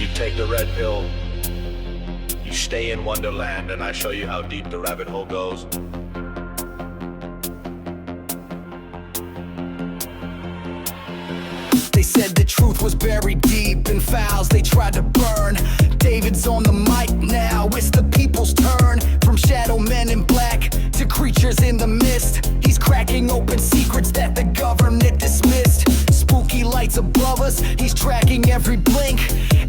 You take the red pill, you stay in Wonderland, and I show you how deep the rabbit hole goes. They said the truth was buried deep in files they tried to burn. David's on the mic now, it's the people's turn. From shadow men in black to creatures in the mist, he's cracking open secrets that the government dismissed. Spooky lights above us, he's tracking every blink.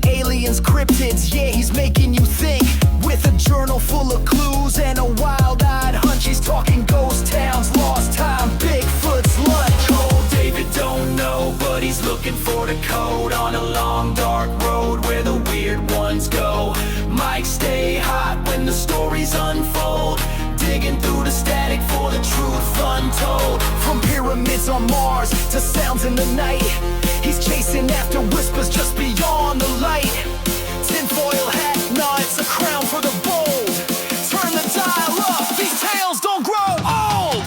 Aliens, cryptids, yeah, he's making you think. With a journal full of clues and a wild-eyed hunch, he's talking ghost towns, lost time, Bigfoot's lunch. Old Dayvid don't know, but he's looking for the code on a long dark road where the weird ones go. Mics stay hot when the stories unfold, digging through the static for the truth untold. From pyramids on Mars to sounds in the night, he's chasing after whispers just beyond the light. Tinfoil hat, nah, it's a crown for the bold. Turn the dial up, these tales don't grow old.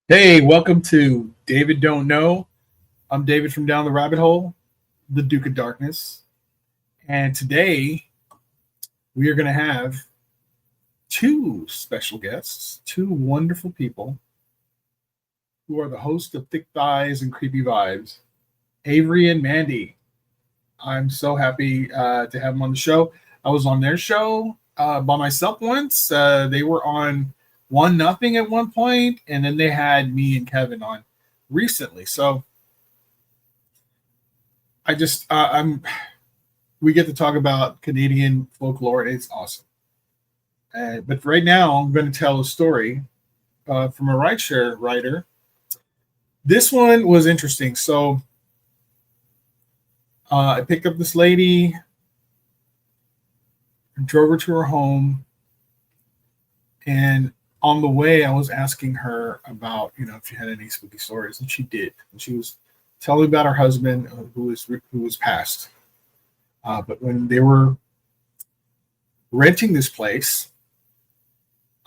Hey, welcome to Dayvid Don't Know. I'm David from Down the Rabbit Hole, the Duke of Darkness. And today we are going to have two special guests, two wonderful people who are the hosts of Thick Thighs and Creepy Vibes, Avery and Mandi. I'm so happy to have them on the show. I was on their show by myself once. They were on 1-0 at one point, and then they had me and Kevin on recently. So I just we get to talk about Canadian folklore. It's awesome. But right now I'm going to tell a story from a rideshare rider. This one was interesting. So I picked up this lady, drove her to her home, and on the way, I was asking her about, if she had any spooky stories, and she did. And she was telling me about her husband who was passed. But when they were renting this place,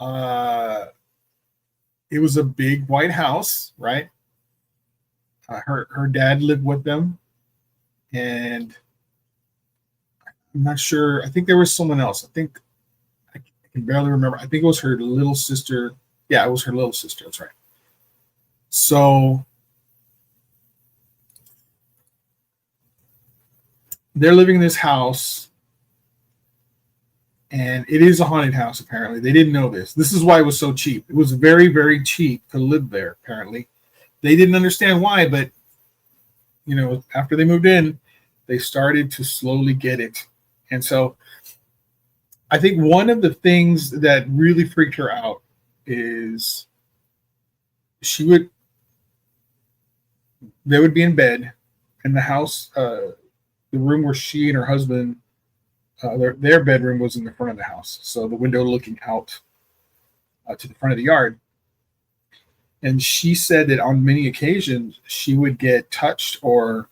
it was a big white house, right? Her dad lived with them, and I'm not sure. I think there was someone else. I can barely remember. I think it was her little sister. Yeah, it was her little sister. That's right. So they're living in this house, and it is a haunted house, apparently. They didn't know this. This is why it was so cheap. It was very, very cheap to live there, apparently. They didn't understand why, but, after they moved in, they started to slowly get it. And so I think one of the things that really freaked her out is they would be in bed in the house, the room where she and her husband, their bedroom was in the front of the house. So the window looking out to the front of the yard. And she said that on many occasions she would get touched or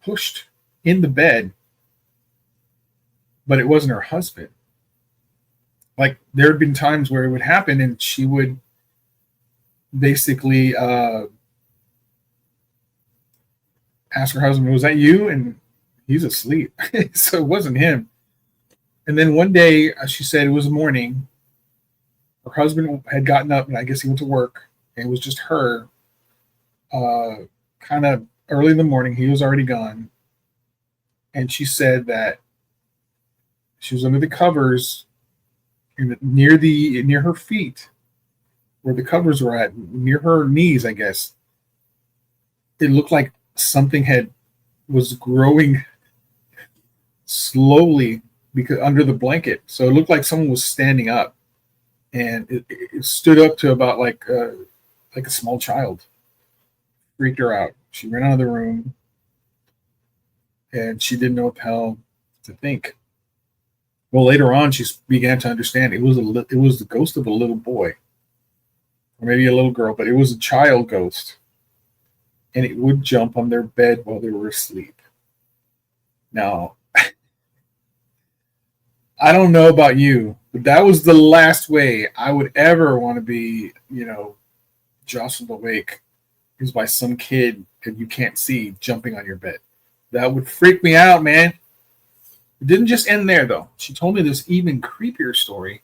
pushed in the bed, but it wasn't her husband. Like there had been times where it would happen and she would basically ask her husband, was that you? And he's asleep. So it wasn't him. And then one day she said it was morning. Her husband had gotten up and I guess he went to work. And it was just her kind of early in the morning. He was already gone. And she said that she was under the covers near her feet, where the covers were at, near her knees, I guess. It looked like something was growing slowly because under the blanket. So it looked like someone was standing up, and it stood up to about like a small child. Freaked her out. She ran out of the room, and she didn't know what the hell to think. Well, later on, she began to understand it was the ghost of a little boy, or maybe a little girl, but it was a child ghost, and it would jump on their bed while they were asleep. Now, I don't know about you, but that was the last way I would ever want to be, jostled awake, is by some kid that you can't see jumping on your bed. That would freak me out, man. It didn't just end there, though. She told me this even creepier story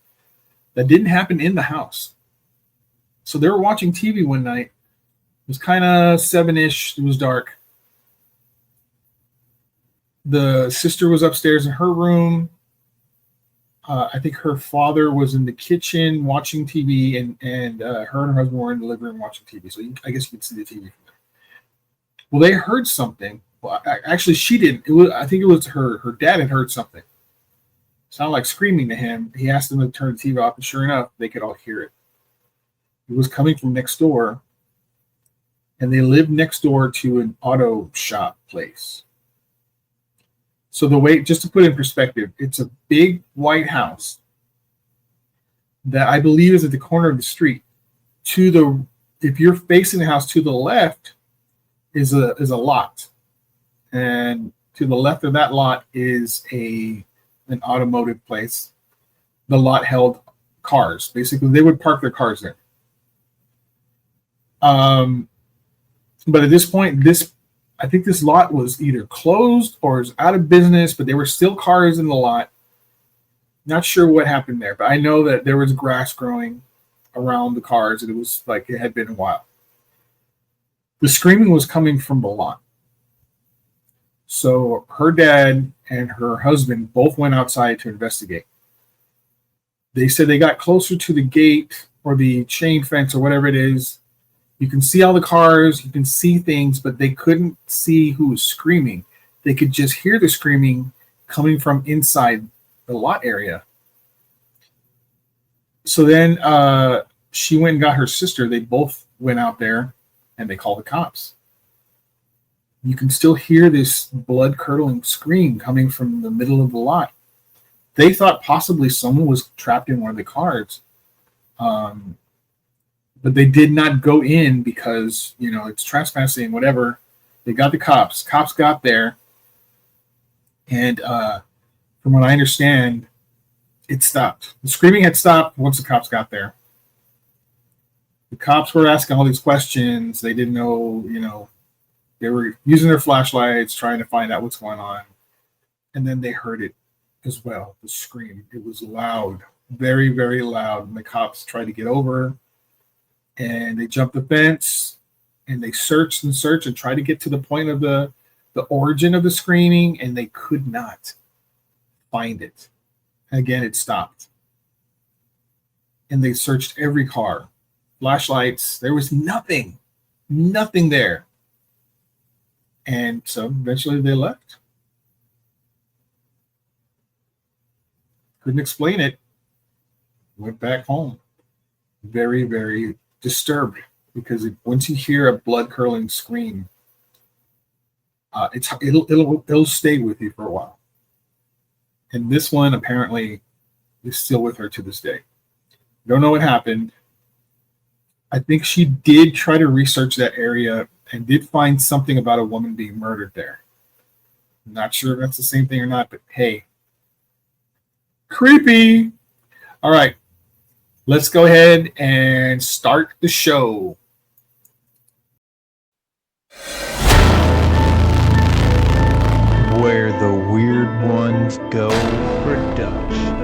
that didn't happen in the house. So they were watching TV one night. It was kind of 7-ish. It was dark. The sister was upstairs in her room. I think her father was in the kitchen watching TV, and her and her husband were in the living room watching TV. So I guess you could see the TV from there. Well, they heard something. Well, actually, she didn't. I think it was her dad had heard something. It sounded like screaming to him. He asked them to turn the TV off, and sure enough, they could all hear it. It was coming from next door, and they lived next door to an auto shop place. So just to put it in perspective, it's a big white house that I believe is at the corner of the street. If you're facing the house, to the left is a lot. And to the left of that lot is an automotive place. The lot held cars. Basically, they would park their cars there. But at this point, I think this lot was either closed or was out of business, but there were still cars in the lot. Not sure what happened there, but I know that there was grass growing around the cars, and it was like it had been a while. The screaming was coming from the lot. So her dad and her husband both went outside to investigate. They said they got closer to the gate or the chain fence or whatever it is. You can see all the cars, you can see things, but they couldn't see who was screaming. They could just hear the screaming coming from inside the lot area. So then she went and got her sister. They both went out there and they called the cops. You can still hear this blood-curdling scream coming from the middle of the lot. They thought possibly someone was trapped in one of the cars. But they did not go in because, it's trespassing, whatever. They got the cops. Cops got there. And from what I understand, it stopped. The screaming had stopped once the cops got there. The cops were asking all these questions. They didn't know, they were using their flashlights, trying to find out what's going on. And then they heard it as well, the scream. It was loud, very, very loud. And the cops tried to get over, and they jumped the fence, and they searched and tried to get to the point of the origin of the screaming, and they could not find it. Again, it stopped. And they searched every car, flashlights. There was nothing there. And so eventually they left. Couldn't explain it. Went back home. Very, very disturbed because once you hear a blood curdling scream, it'll stay with you for a while. And this one apparently is still with her to this day. Don't know what happened. I think she did try to research that area and did find something about a woman being murdered there. I'm not sure if that's the same thing or not, but hey, creepy. All right, let's go ahead and start the show. Where the weird ones go production.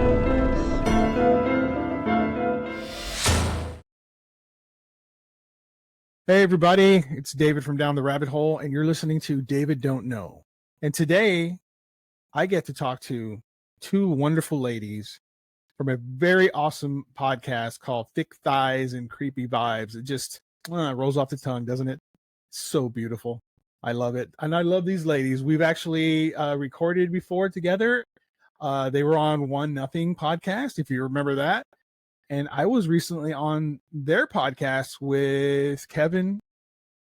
Hey everybody, it's David from Down the Rabbit Hole, and you're listening to Dayvid Don't Know. And today, I get to talk to two wonderful ladies from a very awesome podcast called Thick Thighs and Creepy Vibes. It just rolls off the tongue, doesn't it? It's so beautiful. I love it. And I love these ladies. We've actually recorded before together. They were on One Nothing podcast, if you remember that. And I was recently on their podcast with Kevin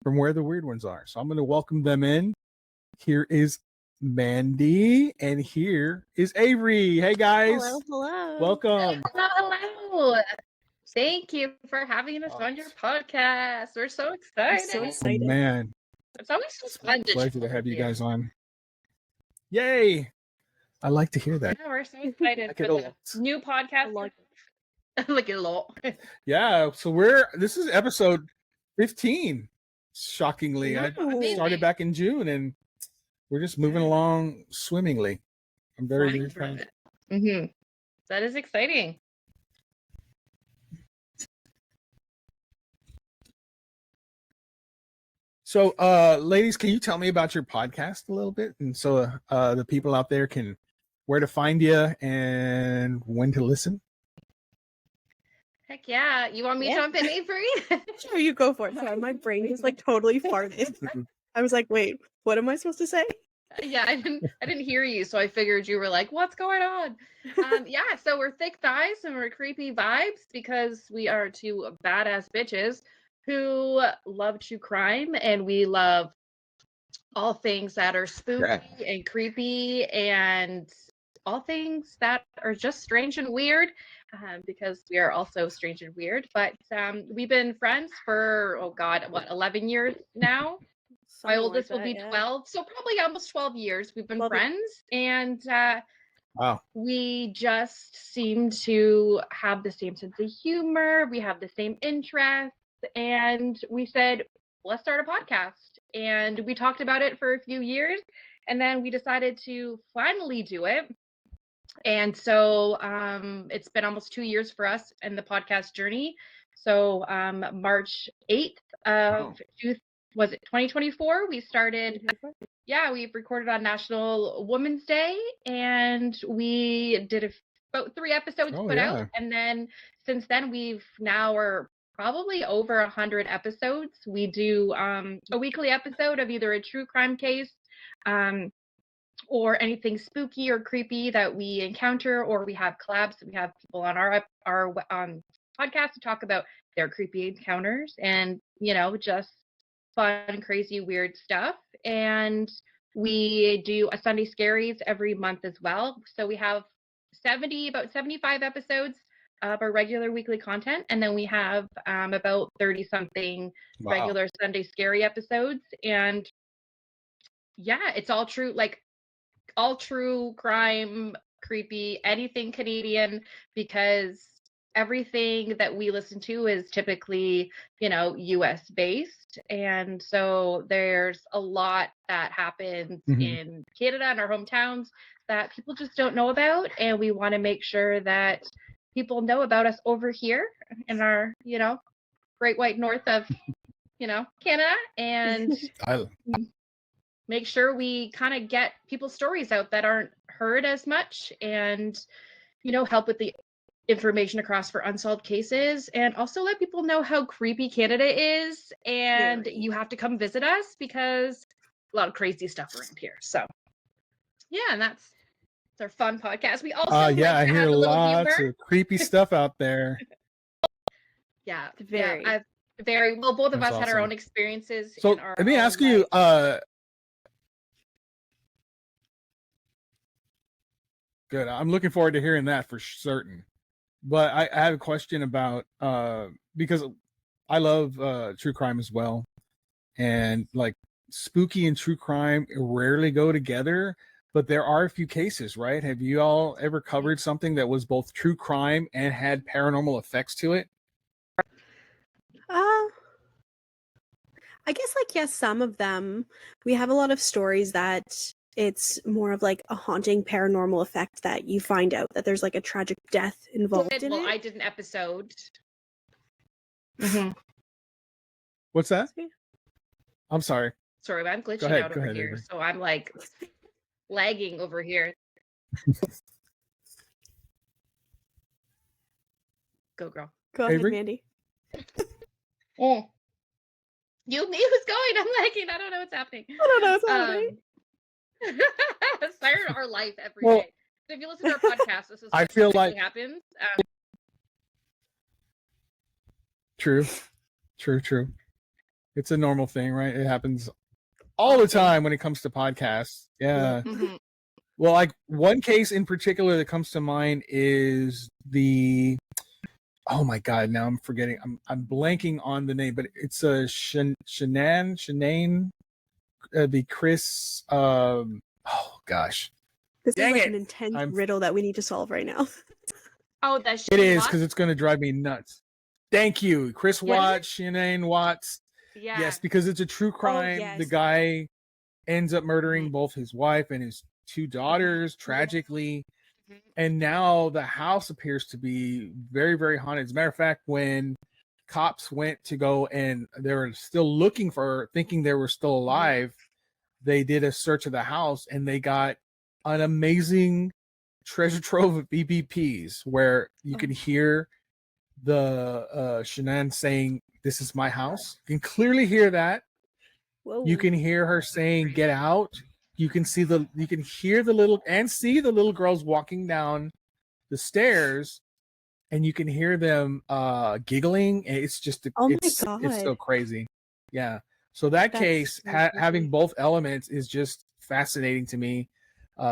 from Where the Weird Ones Are. So I'm going to welcome them in. Here is Mandi, and here is Avery. Hey, guys. Hello. Welcome. Hello. Thank you for having us on your podcast. We're so excited. I'm so excited. Oh, man. It's always so fun. It's a pleasure to have you guys on. Yay. I like to hear that. Yeah, we're so excited for the new podcast. I like it a lot. Yeah, so this is episode 15. Shockingly, I started back in June, and we're just moving along swimmingly. I'm very proud. Mm-hmm. That is exciting. So, ladies, can you tell me about your podcast a little bit, and so the people out there can where to find you and when to listen? Heck yeah. You want me to jump in, Avery? Sure, you go for it. Sorry, my brain just like totally farted. I was like, wait, what am I supposed to say? Yeah, I didn't hear you, so I figured you were like, what's going on? Yeah, so we're Thick Thighs and we're Creepy Vibes because we are two badass bitches who love true crime, and we love all things that are spooky and creepy and all things that are just strange and weird. Because we are also strange and weird, but we've been friends for 11 years now. My oldest will be 12, so probably almost 12 years we've been friends, and wow, we just seem to have the same sense of humor. We have the same interests, and we said, let's start a podcast. And we talked about it for a few years, and then we decided to finally do it. And so it's been almost 2 years for us in the podcast journey. So March 8th of 2024, we started. Yeah, we've recorded on National Women's Day, and we did about 3 episodes out. And then since then, we've now are probably over 100 episodes. We do a weekly episode of either a true crime case, or anything spooky or creepy that we encounter, or we have collabs. We have people on our podcast to talk about their creepy encounters and, just fun, crazy, weird stuff. And we do a Sunday Scaries every month as well. So we have about 75 episodes of our regular weekly content. And then we have about 30 something regular Sunday Scary episodes. And yeah, it's all true, all true crime, creepy, anything Canadian, because everything that we listen to is typically, US based. And so there's a lot that happens in Canada and our hometowns that people just don't know about. And we want to make sure that people know about us over here in our, great white north of, Canada. And make sure we kind of get people's stories out that aren't heard as much, and help with the information across for unsolved cases, and also let people know how creepy Canada is, and you have to come visit us because a lot of crazy stuff around here. So yeah, and that's our fun podcast. We also yeah, I like to hear have a little lots humor. of creepy stuff out there. Yeah, Very. yeah. Very well. Both of That's us had our awesome. own experiences So in our let me own ask you, lives. good. I'm looking forward to hearing that for certain. But I have a question about because I love true crime as well, and like spooky and true crime rarely go together, but there are a few cases, right? Have you all ever covered something that was both true crime and had paranormal effects to it? Uh, I guess like yes, some of them. We have a lot of stories that it's more of like a haunting paranormal effect that you find out that there's like a tragic death involved in Well, it. I did an episode. What's that? I'm sorry. Sorry, I'm glitching ahead, out go over ahead, here, Avery. so I'm like lagging over here. Go, girl. Go ahead, Avery? Mandy. Oh. You me who's going? I'm lagging. I don't know what's happening. I don't know what's happening. Siren our life every Well, day. So if you listen to our podcast, this is I what feel typically like- happens. True. It's a normal thing, right? It happens all the time when it comes to podcasts. Yeah. Mhm. Well, like one case in particular that comes to mind is the oh my god, now I'm forgetting. I'm blanking on the name, but it's a Shanane, the Chris oh gosh. This Dang is like it. an intense I'm- riddle that we need to solve right now. Oh, that shit. It is because it's going to drive me nuts. Thank you, Chris What is Watts, Shanane Watts. Yeah. Yes, because it's a true crime. yes. The guy ends up murdering Mhm. both his wife and his two daughters tragically. Mhm. And now the house appears to be very, very haunted. As a matter of fact, when cops went to go and they were still looking for her, thinking they were still alive, they did a search of the house and they got an amazing treasure trove of BBPs where you can hear the Shanann saying, "This is my house." You can clearly hear that. Whoa. You can hear her saying, "Get out." You can hear the little girls walking down the stairs, and you can hear them giggling. It's just Oh my it's so God. crazy. Yeah. So that That's case so having creepy. both elements is just fascinating to me.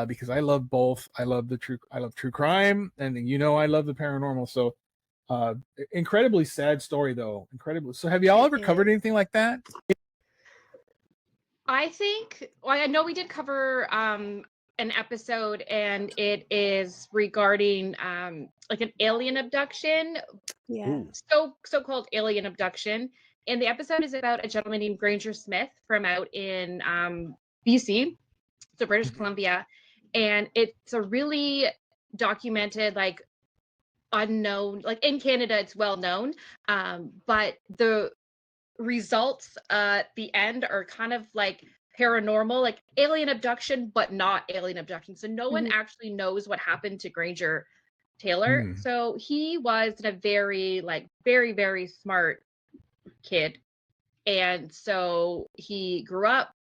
Because I love both. I love true crime, and I love the paranormal. So incredibly sad story though. Incredibly. So have y'all ever covered anything like that? I think, well, I know we did cover an episode, and it is regarding like an alien abduction, Yeah. so-called alien abduction. And the episode is about a gentleman named Granger Smith from out in BC, so British Columbia, and it's a really documented, like unknown, like in Canada, it's well known, but the results at the end are kind of like paranormal, like alien abduction, but not alien abduction. So no one actually knows what happened to Granger Taylor. Mm. So he was a very, very, very smart kid. And so he grew up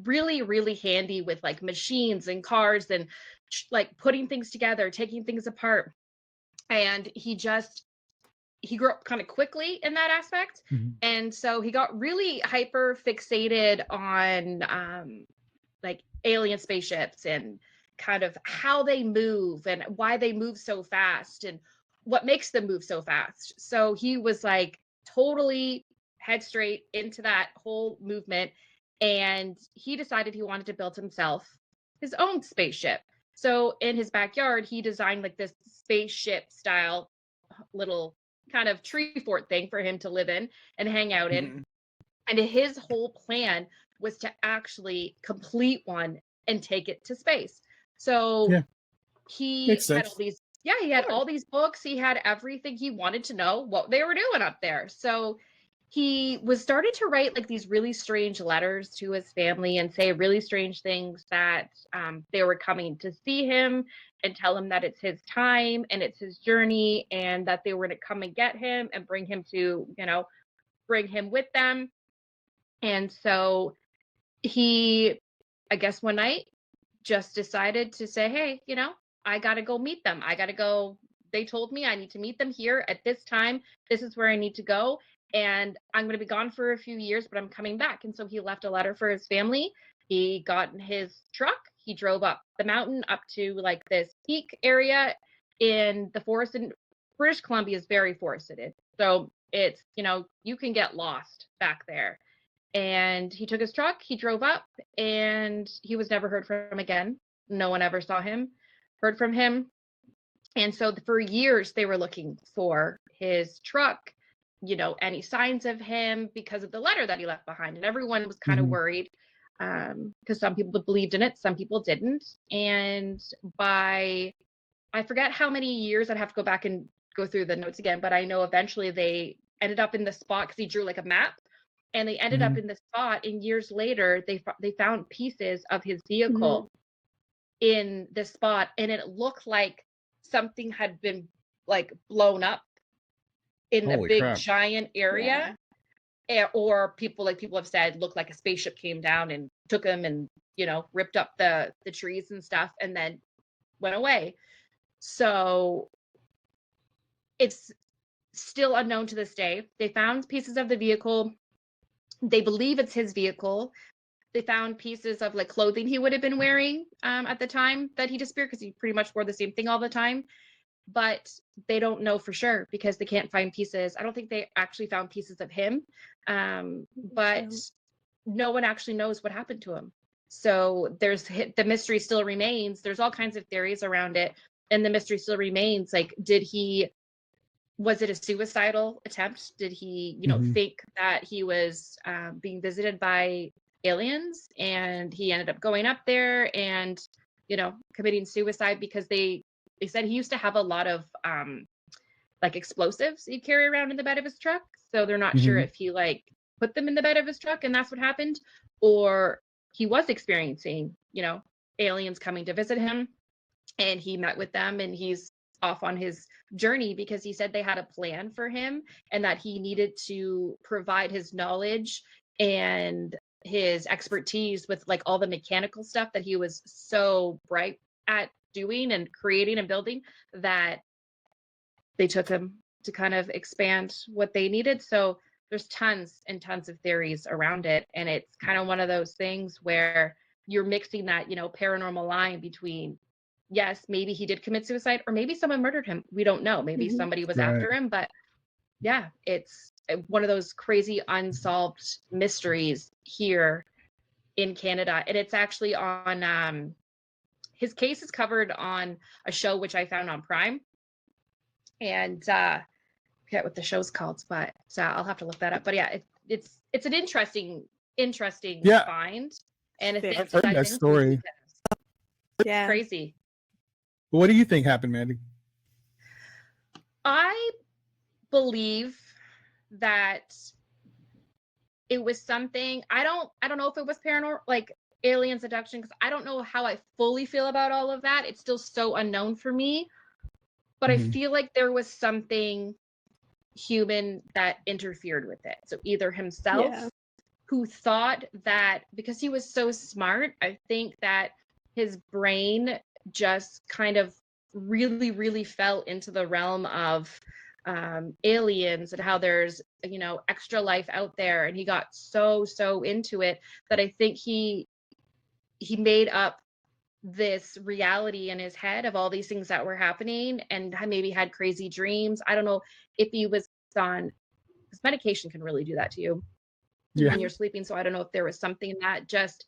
really, really handy with like machines and cars and like putting things together, taking things apart. And he grew up kind of quickly in that aspect. And so he got really hyper fixated on like alien spaceships and kind of how they move and why they move so fast and what makes them move so fast. So he was like totally head straight into that whole movement. And he decided he wanted to build himself his own spaceship. So in his backyard, he designed like this spaceship style little kind of tree fort thing for him to live in and hang out in. And his whole plan was to actually complete one and take it to space. So Yeah. he Makes had sense. all these, he had all these books. He had everything. He wanted to know what they were doing up there. So he was starting to write like these really strange letters to his family and say really strange things that they were coming to see him and tell him that it's his time and it's his journey and that they were going to come and get him and bring him with them. And so he, I guess one night, just decided to say, hey, I got to go meet them. I got to go. They told me I need to meet them here at this time. This is where I need to go. And I'm going to be gone for a few years, but I'm coming back. And so he left a letter for his family. He got in his truck. He drove up the mountain up to like this peak area in the forest. And British Columbia is very forested. So it's, you can get lost back there. And he took his truck, he drove up, and he was never heard from again. No one ever saw him, heard from him. And so for years, they were looking for his truck, any signs of him because of the letter that he left behind. And everyone was kind of worried because some people believed in it, some people didn't. And I forget how many years, I'd have to go back and go through the notes again, but I know eventually they ended up in the spot because he drew like a map. And they ended up in the spot, and years later, they found pieces of his vehicle in this spot, and it looked like something had been like blown up in the big giant area, or people have said looked like a spaceship came down and took him and ripped up the trees and stuff, and then went away. So it's still unknown to this day. They found pieces of the vehicle. They believe it's his vehicle. They found pieces of like clothing he would have been wearing at the time that he disappeared, because he pretty much wore the same thing all the time. But they don't know for sure because they can't find pieces. I don't think they actually found pieces of him. But no one actually knows what happened to him. So the mystery still remains. There's all kinds of theories around it. And the mystery still remains. Like, was it a suicidal attempt? Did he, think that he was being visited by aliens, and he ended up going up there and, committing suicide? Because they said he used to have a lot of like explosives he'd carry around in the bed of his truck. So they're not sure if he like put them in the bed of his truck and that's what happened, or he was experiencing, aliens coming to visit him, and he met with them, and he's off on his journey because he said they had a plan for him and that he needed to provide his knowledge and his expertise with like all the mechanical stuff that he was so bright at doing and creating and building, that they took him to kind of expand what they needed. So there's tons and tons of theories around it, and it's kind of one of those things where you're mixing that paranormal line between, yes, maybe he did commit suicide, or maybe someone murdered him. We don't know. Maybe somebody was after him, but yeah, it's one of those crazy unsolved mysteries here in Canada. And it's actually on, his case is covered on a show, which I found on Prime. And I forget what the show's called, but I'll have to look that up. But yeah, it's an interesting find. And I've heard that story. Yeah. Crazy. What do you think happened, Mandy? I believe that it was something. I don't know if it was paranormal, like aliens abduction, because I don't know how I fully feel about all of that. It's still so unknown for me. But I feel like there was something human that interfered with it. So either himself, who thought that because he was so smart, I think that his brain just kind of really, really fell into the realm of aliens and how there's, extra life out there. And he got so into it that I think he made up this reality in his head of all these things that were happening, and maybe had crazy dreams. I don't know if he was on, because medication can really do that to you when you're sleeping. So I don't know if there was something that just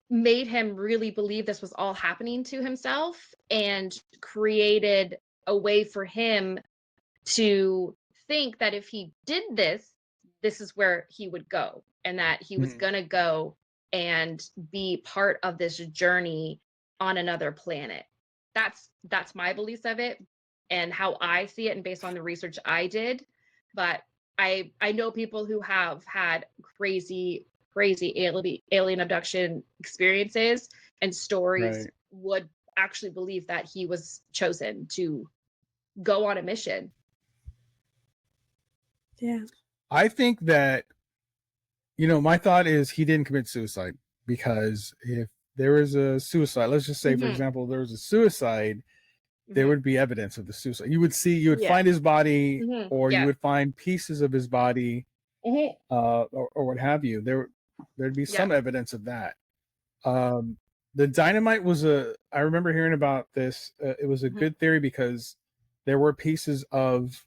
made him really believe this was all happening to himself, and created a way for him to think that if he did this, this is where he would go, and that he was going to go and be part of this journey on another planet. That's my beliefs of it and how I see it, and based on the research I did. But I know people who have had crazy alien abduction experiences and stories, would actually believe that he was chosen to go on a mission. Yeah. I think that, my thought is he didn't commit suicide, because if there was a suicide, let's just say, for example, there was a suicide, there would be evidence of the suicide. You would find his body, or you would find pieces of his body, or what have you. There'd be some evidence of that. The dynamite was I remember hearing about this. It was a good theory because there were pieces of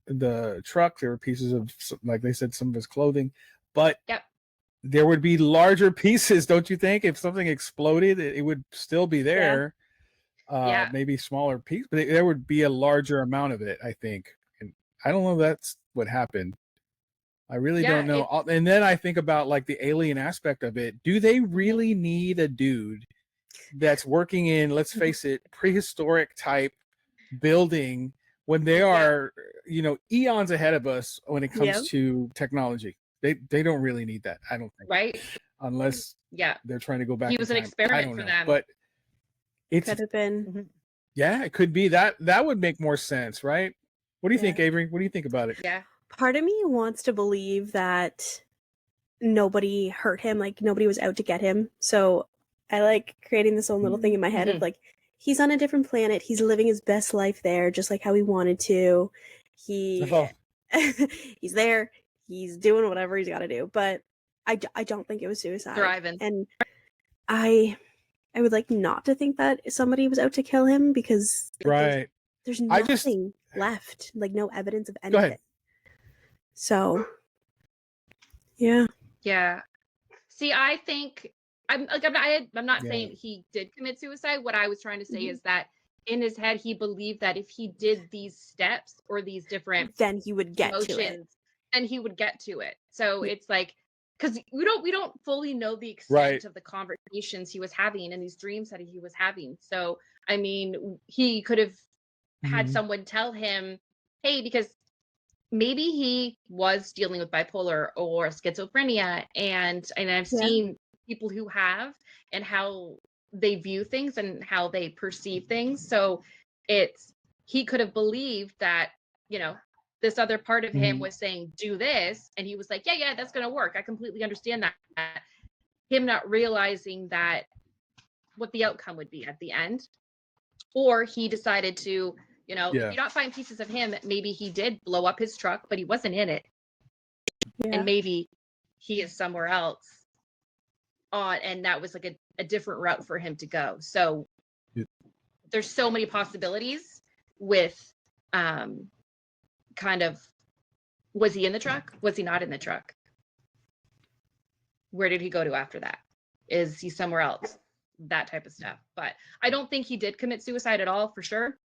the truck, there were pieces of, like they said, some of his clothing, but there would be larger pieces, don't you think? If something exploded, it would still be there. Maybe smaller piece, but there would be a larger amount of it, I think. And I don't know if that's what happened. I really don't know. And then I think about like the alien aspect of it. Do they really need a dude that's working in, let's face it, prehistoric type building when they are, eons ahead of us when it comes to technology? They don't really need that, I don't think. Right. Unless they're trying to go back. He was an experiment for them. But it could have been. Yeah, it could be that. That would make more sense, right? What do you think, Avery? What do you think about it? Yeah. Part of me wants to believe that nobody hurt him, like nobody was out to get him. So I like creating this own little thing in my head of like, he's on a different planet. He's living his best life there, just like how he wanted to. He's there. He's doing whatever he's got to do. But I don't think it was suicide. Thriving. And I would like not to think that somebody was out to kill him because there's nothing left, like no evidence of anything. Go ahead. So, yeah. Yeah. See, I think I'm not saying he did commit suicide. What I was trying to say is that in his head, he believed that if he did these steps or these different then he would get emotions, to it. and he would get to it. So it's like, because we don't fully know the extent of the conversations he was having and these dreams that he was having. So I mean, he could have had someone tell him, hey, because maybe he was dealing with bipolar or schizophrenia, and I've seen people who have, and how they view things and how they perceive things. So he could have believed that, this other part of him was saying, do this. And he was like, yeah, that's going to work. I completely understand that. Him not realizing that what the outcome would be at the end. Or he decided to, you not find pieces of him. Maybe he did blow up his truck, but he wasn't in it. Yeah. And maybe he is somewhere else on, and that was like a different route for him to go. So there's so many possibilities with, kind of, was he in the truck? Was he not in the truck? Where did he go to after that? Is he somewhere else? That type of stuff. But I don't think he did commit suicide at all, for sure.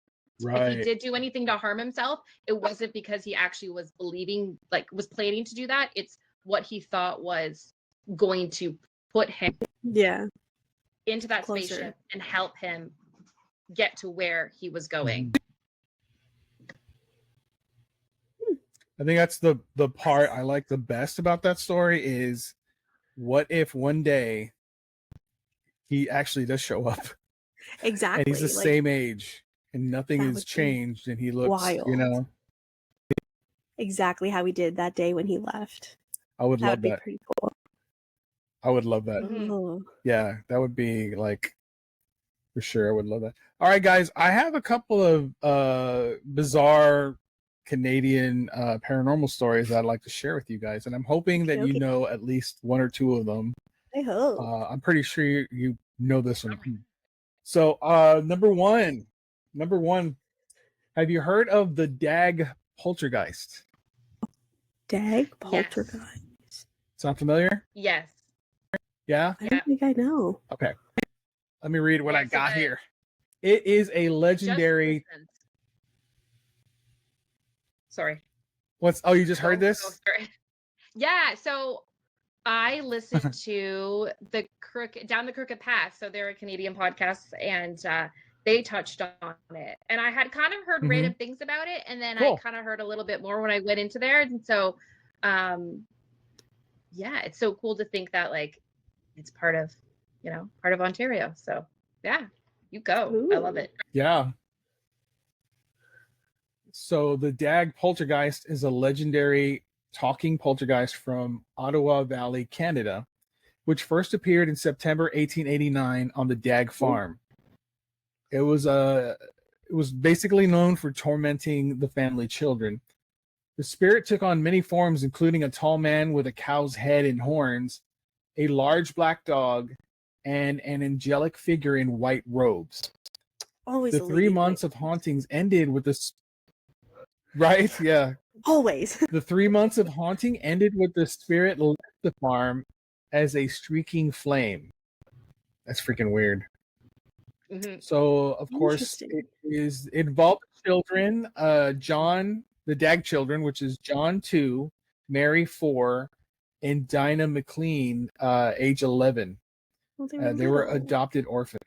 Right. If he did do anything to harm himself, it wasn't because he actually was was planning to do that. It's what he thought was going to put him into that spaceship and help him get to where he was going. I think that's the part I like the best about that story is, what if one day he actually does show up? Exactly. And he's the same age and nothing has changed and he looks wild. Exactly how he did that day when he left. I would love that. That would be pretty cool. I would love that. Mm-hmm. Yeah, that would be like, for sure. I would love that. All right, guys, I have a couple of bizarre Canadian paranormal stories that I'd like to share with you guys, and I'm hoping that you know at least one or two of them. I hope. I'm pretty sure you know this one. So, number one, have you heard of the Dag poltergeist? Dag poltergeist. Yes. Sound familiar? Yes. Yeah? I don't think I know. Okay. Let me read what I got here. It is a legendary... Sorry. You just heard this? Yeah, so I listened to Down the Crooked Path. So they're a Canadian podcast, and they touched on it. And I had kind of heard random things about it, and then I kind of heard a little bit more when I went into there. And so, it's so cool to think that it's part of Ontario. So yeah, you go. Ooh. I love it. Yeah. So the Dag poltergeist is a legendary talking poltergeist from Ottawa Valley, Canada. which first appeared in September 1889 on the Dag farm. It was basically known for tormenting the family children. The spirit took on many forms, including a tall man with a cow's head and horns, a large black dog, and an angelic figure in white robes. Always The a 3 lady in months white. of hauntings ended with this. Right? Yeah. Always. The 3 months of haunting ended with the spirit left the farm as a streaking flame. That's freaking weird. Mhm. So, of course, Interesting. it involved children, John, the Dag children, which is John 2, Mary 4, and Dinah McLean, age 11. Well, They were little. adopted orphans.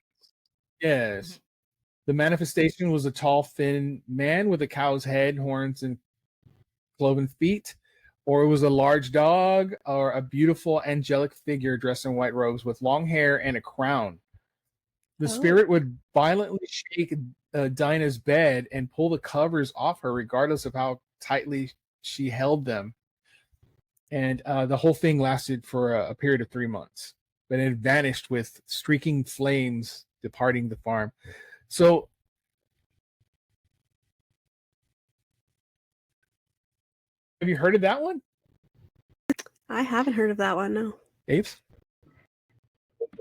Yes. Mhm. The manifestation was a tall, thin man with a cow's head, horns, and cloven feet, or it was a large dog, or a beautiful angelic figure dressed in white robes with long hair and a crown. The spirit would violently shake Dinah's bed and pull the covers off her, regardless of how tightly she held them. And the whole thing lasted for a period of 3 months, but it vanished with streaking flames departing the farm. So, have you heard of that one, I haven't heard of that one. No. Apes?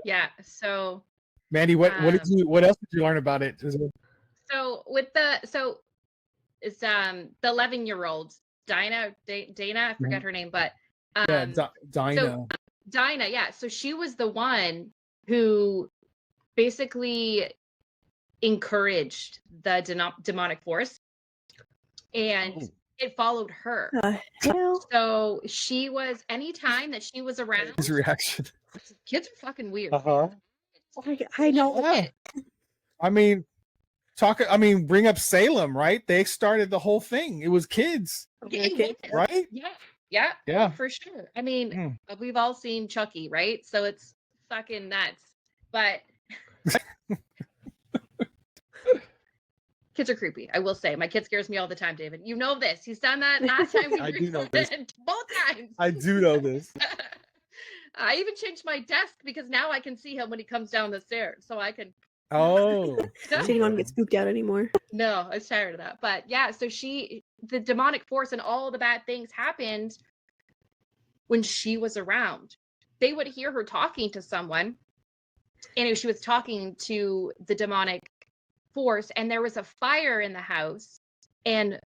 Yeah. So Mandy, what else did you learn about it? it's the 11-year-old Dana, I forget her name, but Dinah. So Dinah, yeah. So she was the one who basically encouraged the demonic force, and it followed her. Hell. So she was, anytime that she was around, His reaction. kids are fucking weird. I know. Yeah. I mean, bring up Salem, right? They started the whole thing. It was kids, right? Yeah, for sure. I mean, we've all seen Chucky, right? So it's fucking nuts. But kids are creepy. I will say, my kid scares me all the time, David. You know this. He's done that last time. I do know this. Both times. I do know this. I even changed my desk because now I can see him when he comes down the stairs, so I can. Oh, So you don't want to get spooked out anymore. No, I was tired of that. But yeah, so the demonic force and all the bad things happened when she was around. They would hear her talking to someone, and she was talking to the demonic force, and there was a fire in the house, and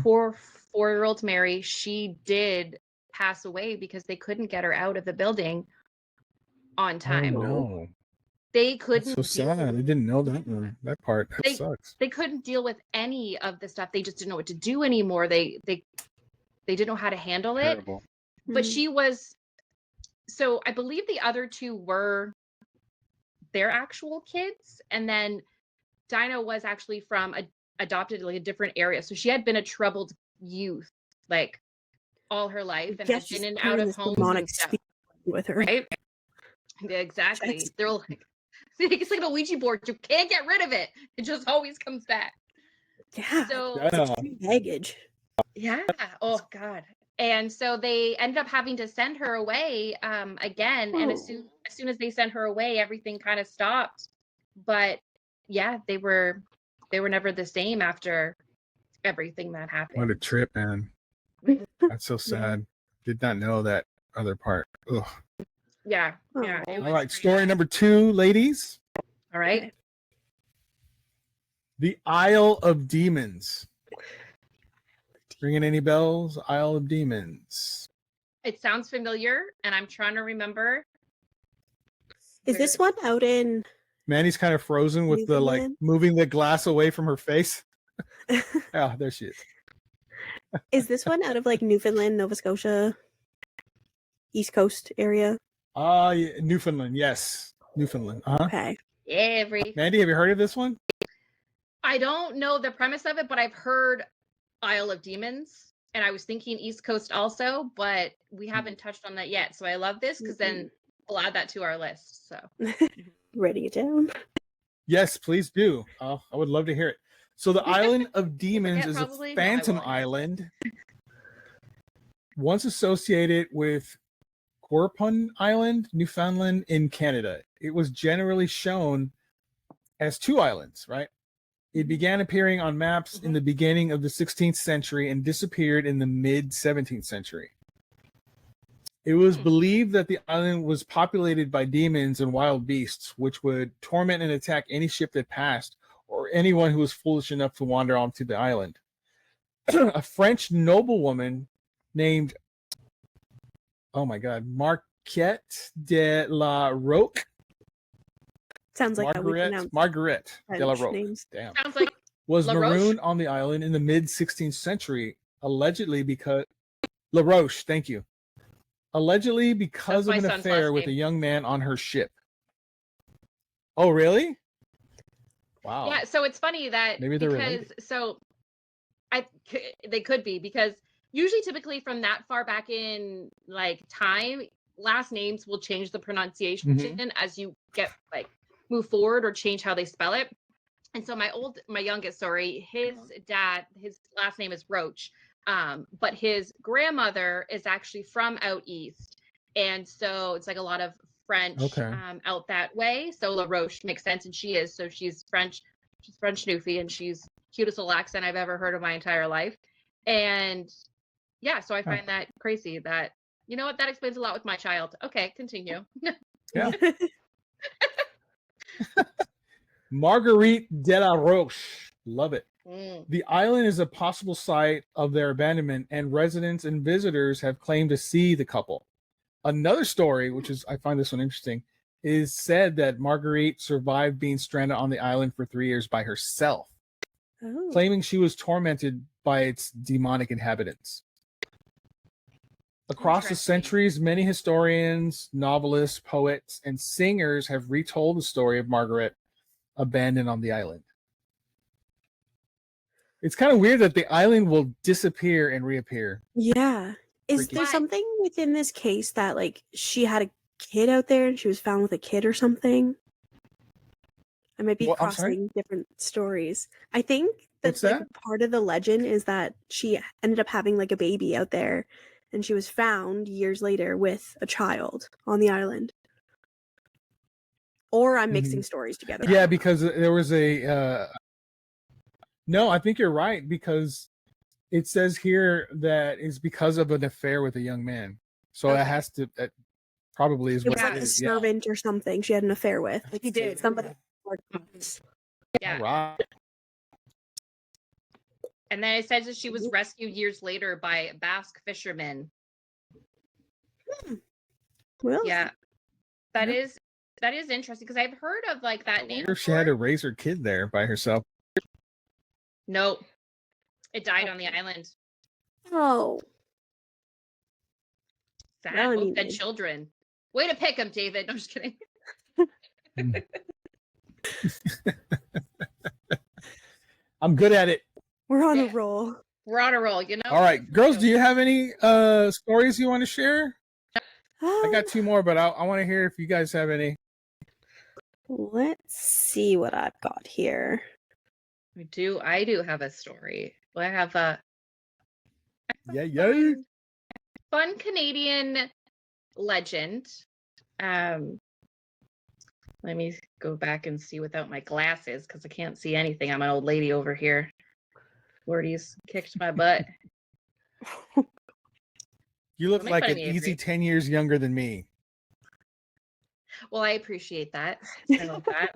poor 4-year-old Mary, she did pass away because they couldn't get her out of the building on time. Oh, no. They couldn't. That's so sad. I didn't know that part. That sucks. They couldn't deal with any of the stuff. They just didn't know what to do anymore. They didn't know how to handle it. Terrible. But she was, so I believe the other two were their actual kids, and then Dinah was actually from adopted like a different area. So she had been a troubled youth like all her life, and had been in and out of homes and stuff. With her, right? Yeah, exactly. They're like, it's like a Ouija board. You can't get rid of it. It just always comes back. Yeah. So baggage. Yeah. Oh God. And so they ended up having to send her away again. And as soon as they sent her away, everything kind of stopped. But yeah, they were never the same after everything that happened. What a trip, man. That's so sad. Did not know that other part. Ugh. Yeah. Yeah. All right. Story number 2, ladies. All right. The Isle of Demons. Ringing any bells? Isle of Demons. It sounds familiar, and I'm trying to remember. Is this one out in? Mandy's kind of frozen with the like moving the glass away from her face. Yeah, there she is. Is this one out of like Newfoundland, Nova Scotia, East Coast area? Yeah, Newfoundland, yes. Newfoundland. Okay. Avery. Mandy, have you heard of this one? I don't know the premise of it, but I've heard Isle of Demons, and I was thinking East Coast also, but we haven't touched on that yet. So I love this because then we'll add that to our list. So writing it down. Yes, please do. I would love to hear it. So the Island of Demons is a phantom island once associated with Quirpon Island, Newfoundland, in Canada. It was generally shown as two islands, right? It began appearing on maps in the beginning of the 16th century and disappeared in the mid 17th century. It was believed that the island was populated by demons and wild beasts, which would torment and attack any ship that passed or anyone who was foolish enough to wander onto the island. A French noblewoman named, oh my God, Marquette de la Roque. Sounds like how we pronounce Margaret de la French Roque. names. Damn. Sounds like Was La Roche? marooned on the island in the mid 16th century, allegedly because La Roche, thank you. Allegedly because of That's an my son's affair last with a name. young man on her ship. Oh, really? Wow. Yeah, so it's funny that Maybe they're because related. so they could be, because usually typically from that far back in like time, last names will change the pronunciation as you get like move forward or change how they spell it. And so my youngest, his dad, his last name is Roach. But his grandmother is actually from out east. And so it's like a lot of French out that way. So La Roche makes sense, and she is. So she's French. She's French Newfie, and she's cutest little accent I've ever heard of my entire life. And yeah, so I find that crazy that, you know what, that explains a lot with my child. Okay, continue. Yeah. Marguerite de la Roche. Love it. The island is a possible site of their abandonment, and residents and visitors have claimed to see the couple. Another story, which is, I find this one interesting, is said that Marguerite survived being stranded on the island for 3 years by herself, claiming she was tormented by its demonic inhabitants. Across the centuries, many historians, novelists, poets, and singers have retold the story of Margaret abandoned on the island. It's kind of weird that the island will disappear and reappear. Yeah. Is Freaky. there something within this case that like she had a kid out there and she was found with a kid or something? I might be Well, I'm sorry? crossing different stories. I think What's that's like that? part of the legend is that she ended up having like a baby out there, and she was found years later with a child on the island. Or I'm mixing stories together. Yeah, because there was a no, I think you're right, because it says here that it's because of an affair with a young man. So it has to, that probably is It what was like it a is. Yeah. servant or something she had an affair with. Like, He did. Somebody. Yeah. All right. And then it says that she was rescued years later by Basque fishermen. Well, Yeah. That is interesting, because I've heard of like that I name. wonder if she had to raise her kid there by herself. Nope. It died on the island. oh, Sad. Well, I Both mean, dead children. Way to pick them, David. I'm just kidding. I'm good at it. we're on a Yeah. roll. We're on a roll, you know? All right, girls, do you have any stories you want to share? I got two more, but I want to hear if you guys have any. Let's see what I've got here. I do have a story. Well, I have a Yeah. fun Canadian legend. Let me go back and see without my glasses, because I can't see anything. I'm an old lady over here. Lordy's kicked my butt. You look Don't make like fun an of me, easy Avery. 10 years younger than me. Well, I appreciate that. I love that.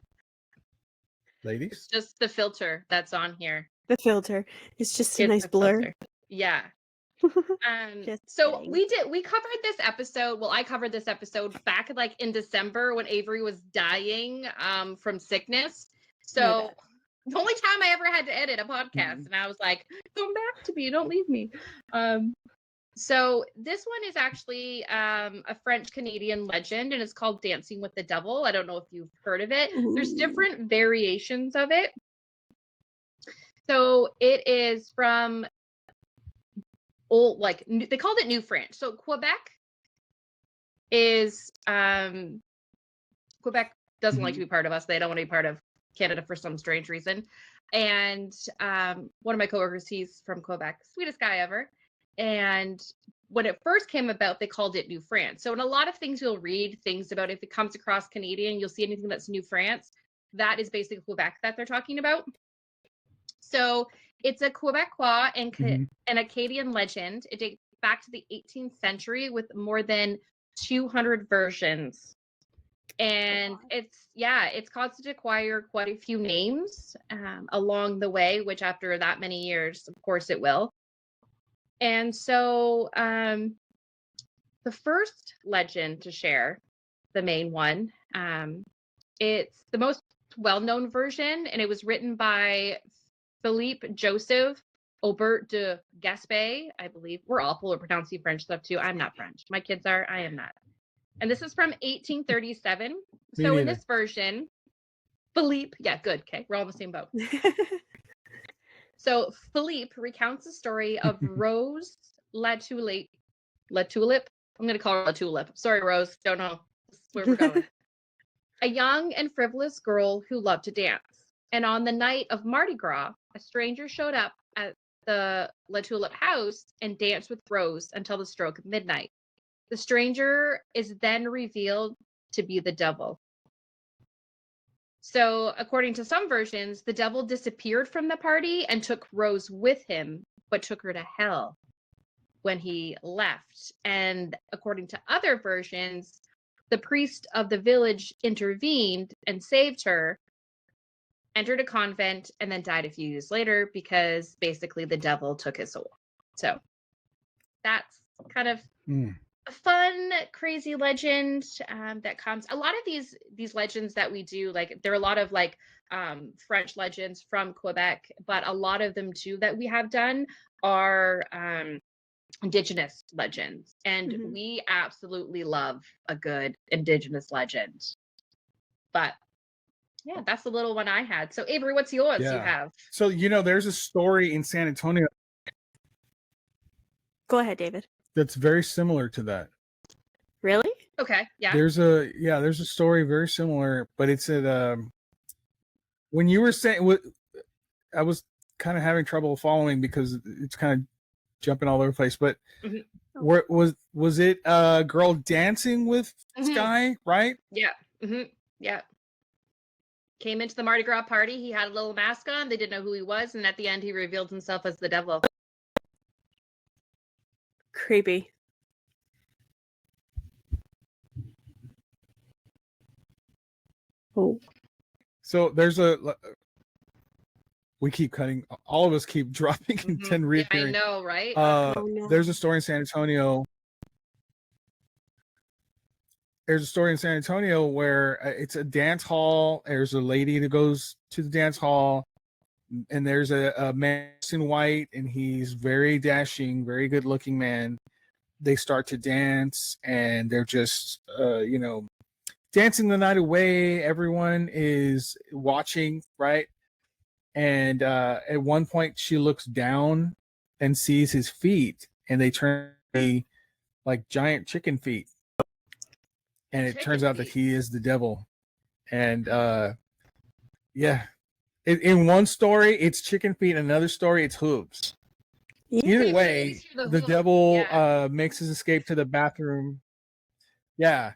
Ladies? It's just the filter that's on here. The filter. It's just a It's nice the blur. filter. Yeah. Just So kidding. we covered this episode. Well, I covered this episode back like in December when Avery was dying from sickness. So the only time I ever had to edit a podcast, and I was like, come back to me, don't leave me. So this one is actually a French Canadian legend, and it's called Dancing with the Devil. I don't know if you've heard of it. There's different variations of it. So it is from old, like they called it New French. So Quebec is Quebec doesn't like to be part of us. They don't want to be part of Canada for some strange reason. And one of my coworkers, he's from Quebec, sweetest guy ever. And when it first came about, they called it New France. So in a lot of things you'll read things about, if it comes across Canadian, you'll see anything that's New France. That is basically Quebec that they're talking about. So it's a Quebecois and an Acadian legend. It dates back to the 18th century with more than 200 versions. And it's caused it to acquire quite a few names along the way, which after that many years, of course it will. And so the first legend to share, the main one, it's the most well-known version, and it was written by Philippe Joseph Aubert de Gaspé, I believe. We're awful at pronouncing French stuff too. I'm not French. My kids are. I am not. And this is from 1837. So in this version, Philippe, yeah, good. Okay, we're all in the same boat. So Philippe recounts the story of Rose La Tulip. I'm going to call her La Tulip. Sorry, Rose. Don't know where we're going. A young and frivolous girl who loved to dance. And on the night of Mardi Gras, a stranger showed up at the La Tulip house and danced with Rose until the stroke of midnight. The stranger is then revealed to be the devil. So, according to some versions, the devil disappeared from the party and took Rose with him, but took her to hell when he left. And according to other versions, the priest of the village intervened and saved her, entered a convent, and then died a few years later because basically the devil took his soul. So that's kind of a fun, crazy legend that comes. A lot of these legends that we do, like there are a lot of like French legends from Quebec, but a lot of them too that we have done are Indigenous legends, and we absolutely love a good Indigenous legend. But yeah, that's the little one I had. So Avery, what's yours you have? So there's a story in San Antonio. Go ahead, David. That's very similar to that. Really? Okay. Yeah. There's a story very similar, but it's at when you were saying, I was kind of having trouble following because it's kind of jumping all over the place. But was it a girl dancing with Sky, right? Yeah. Yeah. Came into the Mardi Gras party. He had a little mask on. They didn't know who he was, and at the end, he revealed himself as the devil. Creepy. Oh. So there's we keep cutting. All of us keep dropping and then reappearing. I know, right? No. There's a story in San Antonio. There's a story in San Antonio where it's a dance hall. There's a lady that goes to the dance hall, and there's a man in white, and he's very dashing, very good looking man. They start to dance, and they're just, dancing the night away. Everyone is watching, right? And at one point, she looks down and sees his feet, and they turn like giant chicken feet. And it turns out that he is the devil. And in one story, it's chicken feet. In another story, it's hooves. Either way, the devil makes his escape to the bathroom. Yeah.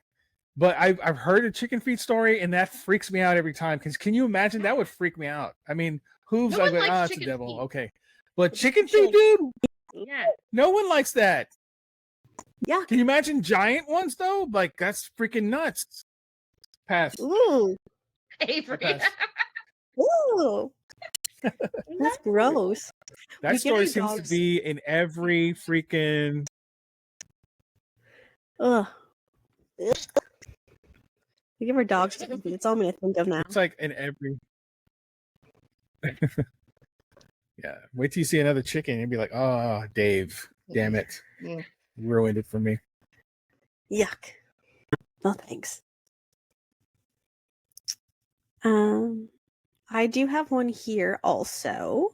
But I've heard a chicken feet story, and that freaks me out every time. Because can you imagine? That would freak me out. I mean, hooves, No I'm one like, likes it's the devil. chicken feet. Okay. But chicken feet, dude? Yeah. No one likes that. Yeah. Can you imagine giant ones, though? Like, that's freaking nuts. Pass. Ooh. Avery. Pass. Ooh. That's gross. That We give story our seems dogs- to be in every freaking. Ugh. We give our dogs chicken feet. That's all I'm gonna think of now. It's like in every. Yeah. Wait till you see another chicken and be like, oh, Dave, damn it. Yeah. Ruined it for me. Yuck. No thanks. I do have one here also.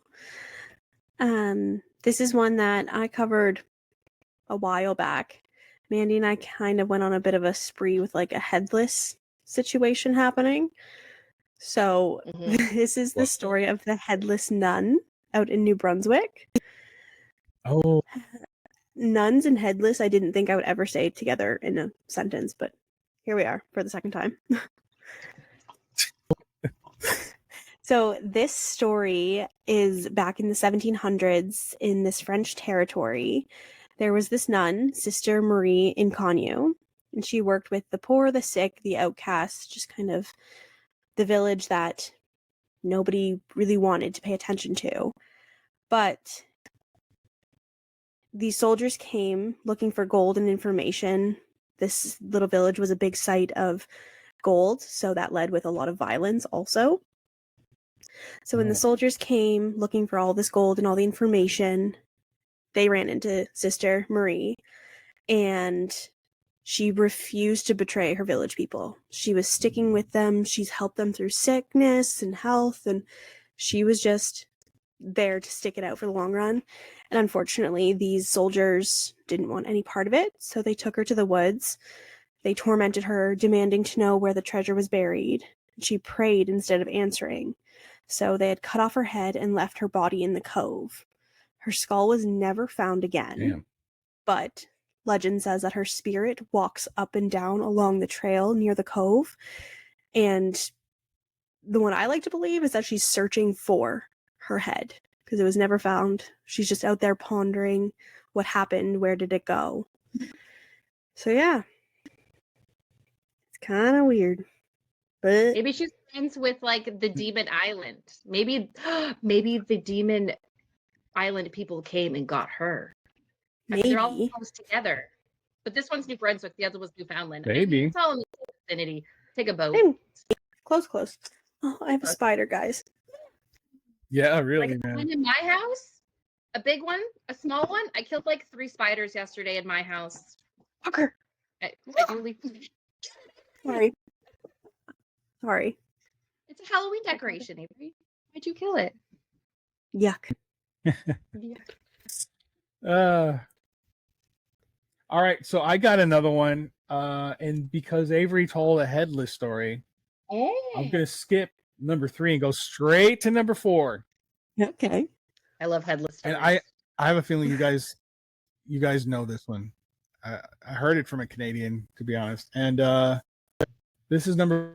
This is one that I covered a while back. Mandi and I kind of went on a bit of a spree with like a headless situation happening. So this is the story of the headless nun out in New Brunswick. Oh. nuns and headless, I didn't think I would ever say together in a sentence, but here we are for the second time. So this story is back in the 1700s in this French territory. There was this nun, Sister Marie Incognu, and she worked with the poor, the sick, the outcasts, just kind of the village that nobody really wanted to pay attention to. But these soldiers came looking for gold and information. This little village was a big site of gold, so that led with a lot of violence also. So when the soldiers came looking for all this gold and all the information, they ran into Sister Marie, and she refused to betray her village people. She was sticking with them. She's helped them through sickness and health, and she was just there to stick it out for the long run. And unfortunately, these soldiers didn't want any part of it, so they took her to the woods. They tormented her, demanding to know where the treasure was buried. She prayed instead of answering. So they had cut off her head and left her body in the cove. Her skull was never found again. Damn. But legend says that her spirit walks up and down along the trail near the cove. And the one I like to believe is that she's searching for her head because it was never found. She's just out there pondering what happened, where did it go? So yeah, it's kind of weird. But Maybe she's friends with like the Demon Island. Maybe the Demon Island people came and got her. They're all maybe. close together. But this one's New Brunswick, the other was Newfoundland. Maybe. It's all in the vicinity. Take a boat. Hey, close. Oh, I have a spider, guys. Yeah, really, Like man. one in my house, a big one, a small one. I killed like 3 spiders yesterday in my house. Fucker. I do leave. Sorry. It's a Halloween decoration, Avery. Why'd you kill it? Yuck. All right, so I got another one, and because Avery told a headless story, I'm gonna skip number 3 and go straight to number 4. Okay. I love headless stories. And I have a feeling you guys know this one. I heard it from a Canadian, to be honest. And this is number.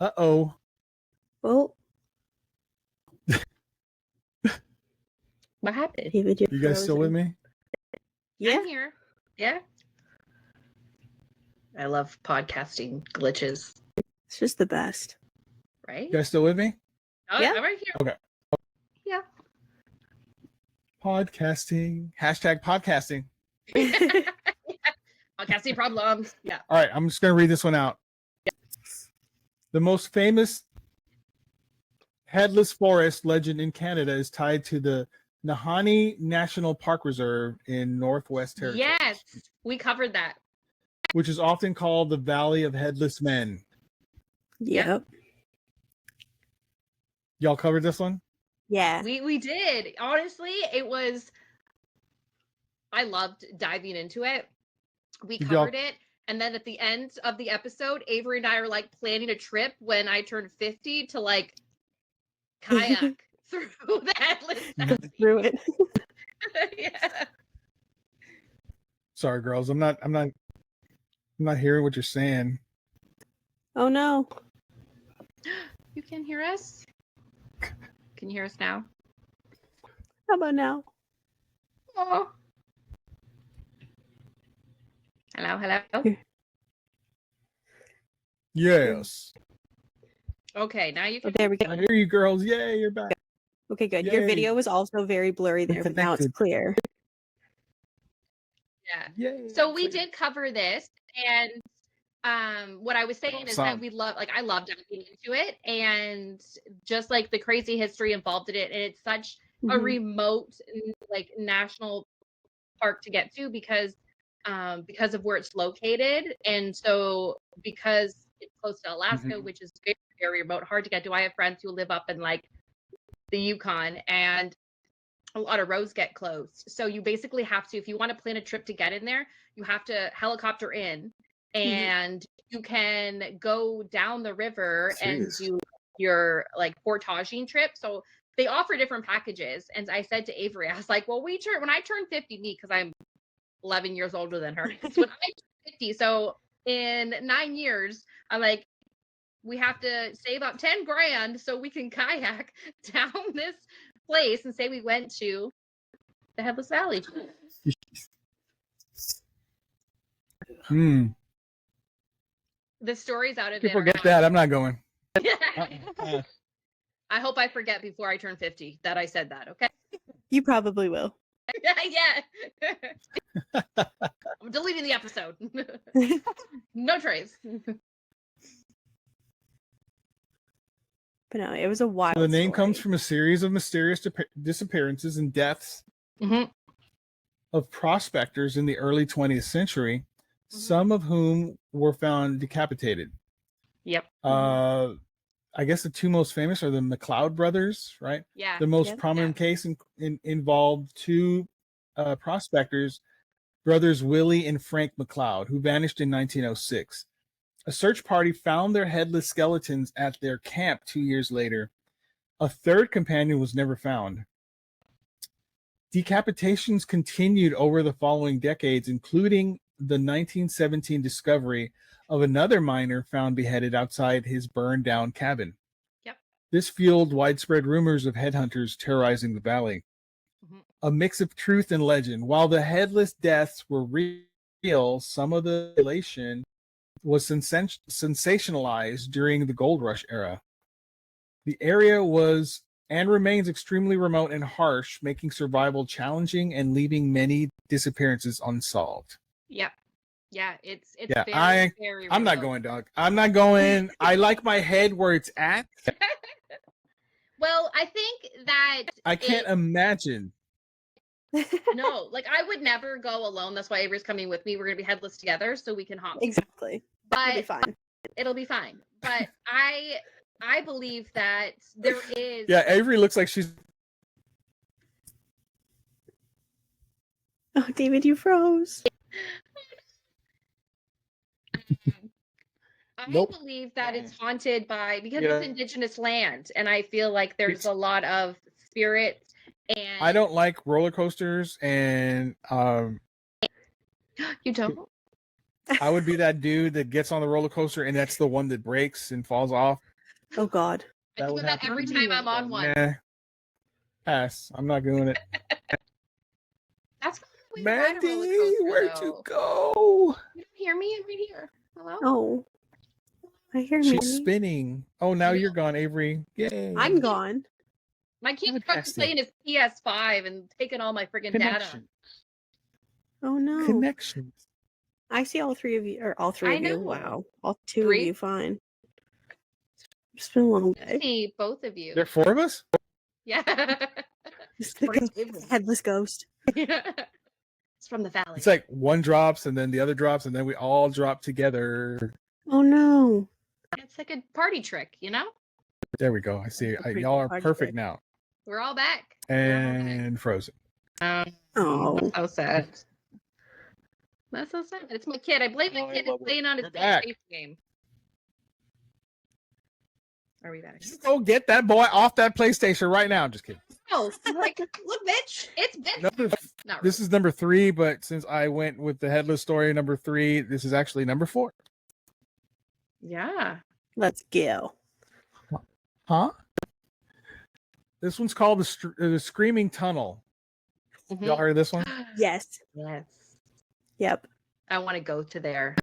Uh-oh. Well, What happened? David, You guys still with me? Yeah. I'm here. Yeah. I love podcasting glitches, It's just the best. right? You guys still with me? Oh, Yeah. I'm right here. Okay. Yeah. Podcasting. Hashtag podcasting. Podcasting problems. Yeah. All right, I'm just going to read this one out. The most famous headless forest legend in Canada is tied to the Nahanni National Park Reserve in Northwest Territories. Yes. We covered that. Which is often called the Valley of Headless Men. Yep. Y'all covered this one? Yeah. We did. Honestly, I loved diving into it. We Did y'all- covered it. And then at the end of the episode, Avery and I are like planning a trip when I turned 50 to like kayak through the headless valley. Through it. Yeah. Sorry, girls. I'm not hearing what you're saying. Oh no. You can hear us? Can you hear us now? How about now? Oh. Hello. Yes. Okay, now you Oh, can. there we I go. hear you, girls. Yay, you're back. Okay, good. Your Yay. video was also very blurry there, but now it's Connected. clear. Yeah. Yay. So we did cover this, and what I was saying is that Awesome. I love diving into it, and just like the crazy history involved in it, and it's such a Mhm. remote like national park to get to because of where it's located, and so because it's close to Alaska, Mhm. which is very, very remote, hard to get to. I have friends who live up in like the Yukon, and a lot of roads get closed. So you basically have to, if you want to plan a trip to get in there, you have to helicopter in, and you can go down the river and Jeez. do your like portaging trip. So they offer different packages. And I said to Avery, I was like, well, when I turn 50, because I'm 11 years older than her, it's when I turn 50. So in 9 years, I'm like, we have to save up 10 grand so we can kayak down this place and say we went to the Headless Valley. The stories out of it. Forget that. I'm not going. I hope I forget before I turn 50 that I said that. Okay. You probably will. Yeah. I'm deleting the episode. No trace. But no, it was a wild The name story. comes from a series of mysterious disappearances and deaths of prospectors in the early 20th century, some of whom were found decapitated. Yep. I guess the two most famous are the McLeod brothers, right? Yeah. The most prominent case involved two prospectors, brothers Willie and Frank McLeod, who vanished in 1906. A search party found their headless skeletons at their camp 2 years later. A third companion was never found. Decapitations continued over the following decades, including the 1917 discovery of another miner found beheaded outside his burned down cabin. Yep. This fueled widespread rumors of headhunters terrorizing the valley. A mix of truth and legend. While the headless deaths were real, some of the relation was sensationalized during the gold rush era. The area was and remains extremely remote and harsh, making survival challenging and leaving many disappearances unsolved. Yep. Yeah, it's very I'm not real. going, dog. I'm not going. I like my head where it's at. Well, I think that I can't imagine. No, like I would never go alone. That's why Avery's coming with me. We're gonna be headless together, so we can hop. Exactly. But It'll be fine. It'll be fine. But I believe that there is. Yeah, Avery looks like she's. Oh, David, you froze. I Nope. believe that it's haunted by because it's indigenous land, and I feel like there's a lot of spirit. And I don't like roller coasters, and You don't? I would be that dude that gets on the roller coaster and that's the one that breaks and falls off. Oh God. I do that every time I'm on one. Nah. Pass. I'm not doing it. That's Mandi, where'd you go? You don't hear me? I'm right here. Hello? Oh. I hear She's me. spinning. Oh, now you're gone, Avery. Yay. I'm gone. My kid's fucking playing his PS5 and taking all my freaking data. Oh no. Connections. I see all three of you, or all three I of you. know. Wow. All two Three? of you, fine. It's been a long I day. see both of you. There are four of us? Yeah. It's the headless ghost. It's from the valley. It's like one drops and then the other drops and then we all drop together. Oh no. It's like a party trick, you know? There we go. I see. Pretty Y'all are party perfect trick. now. We're all back. And frozen. Oh. That's so sad. That's so sad. It's my kid. I blame my kid. It's playing on his We're back. PlayStation game. Are we back? You go get that boy off that PlayStation right now. Just kidding. Oh, like, look, bitch. It's bitch. Number, Not this is number 3, but since I went with the headless story number 3, this is actually number 4. Yeah. Let's go. Huh? This one's called the Screaming Tunnel. Mhm. Y'all heard of this one? Yes. Yes. Yep. I want to go to there.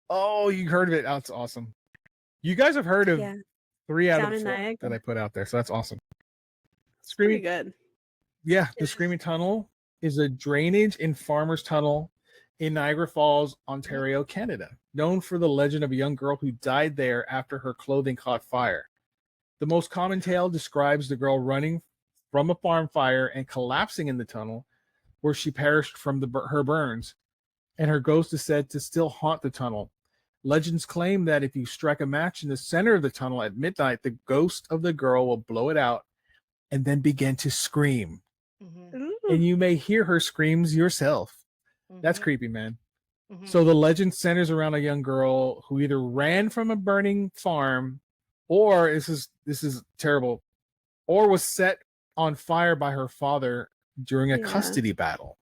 Oh, you heard of it. Oh, that's awesome. You guys have heard of Yeah. 3 out Sound of in 4 Niagara. that I put out there, so that's awesome. Pretty Screaming, good. yeah, the Yes. Screaming Tunnel is a drainage and farmer's tunnel in Niagara Falls, Ontario, Canada, known for the legend of a young girl who died there after her clothing caught fire. The most common tale describes the girl running from a farm fire and collapsing in the tunnel, where she perished from her burns, and her ghost is said to still haunt the tunnel. Legends claim that if you strike a match in the center of the tunnel at midnight, the ghost of the girl will blow it out and then begin to scream. Mhm. Ooh. And you may hear her screams yourself. That's Mhm. creepy, man. Mhm. So the legend centers around a young girl who either ran from a burning farm, or this is terrible, or was set on fire by her father during a Yeah. custody battle.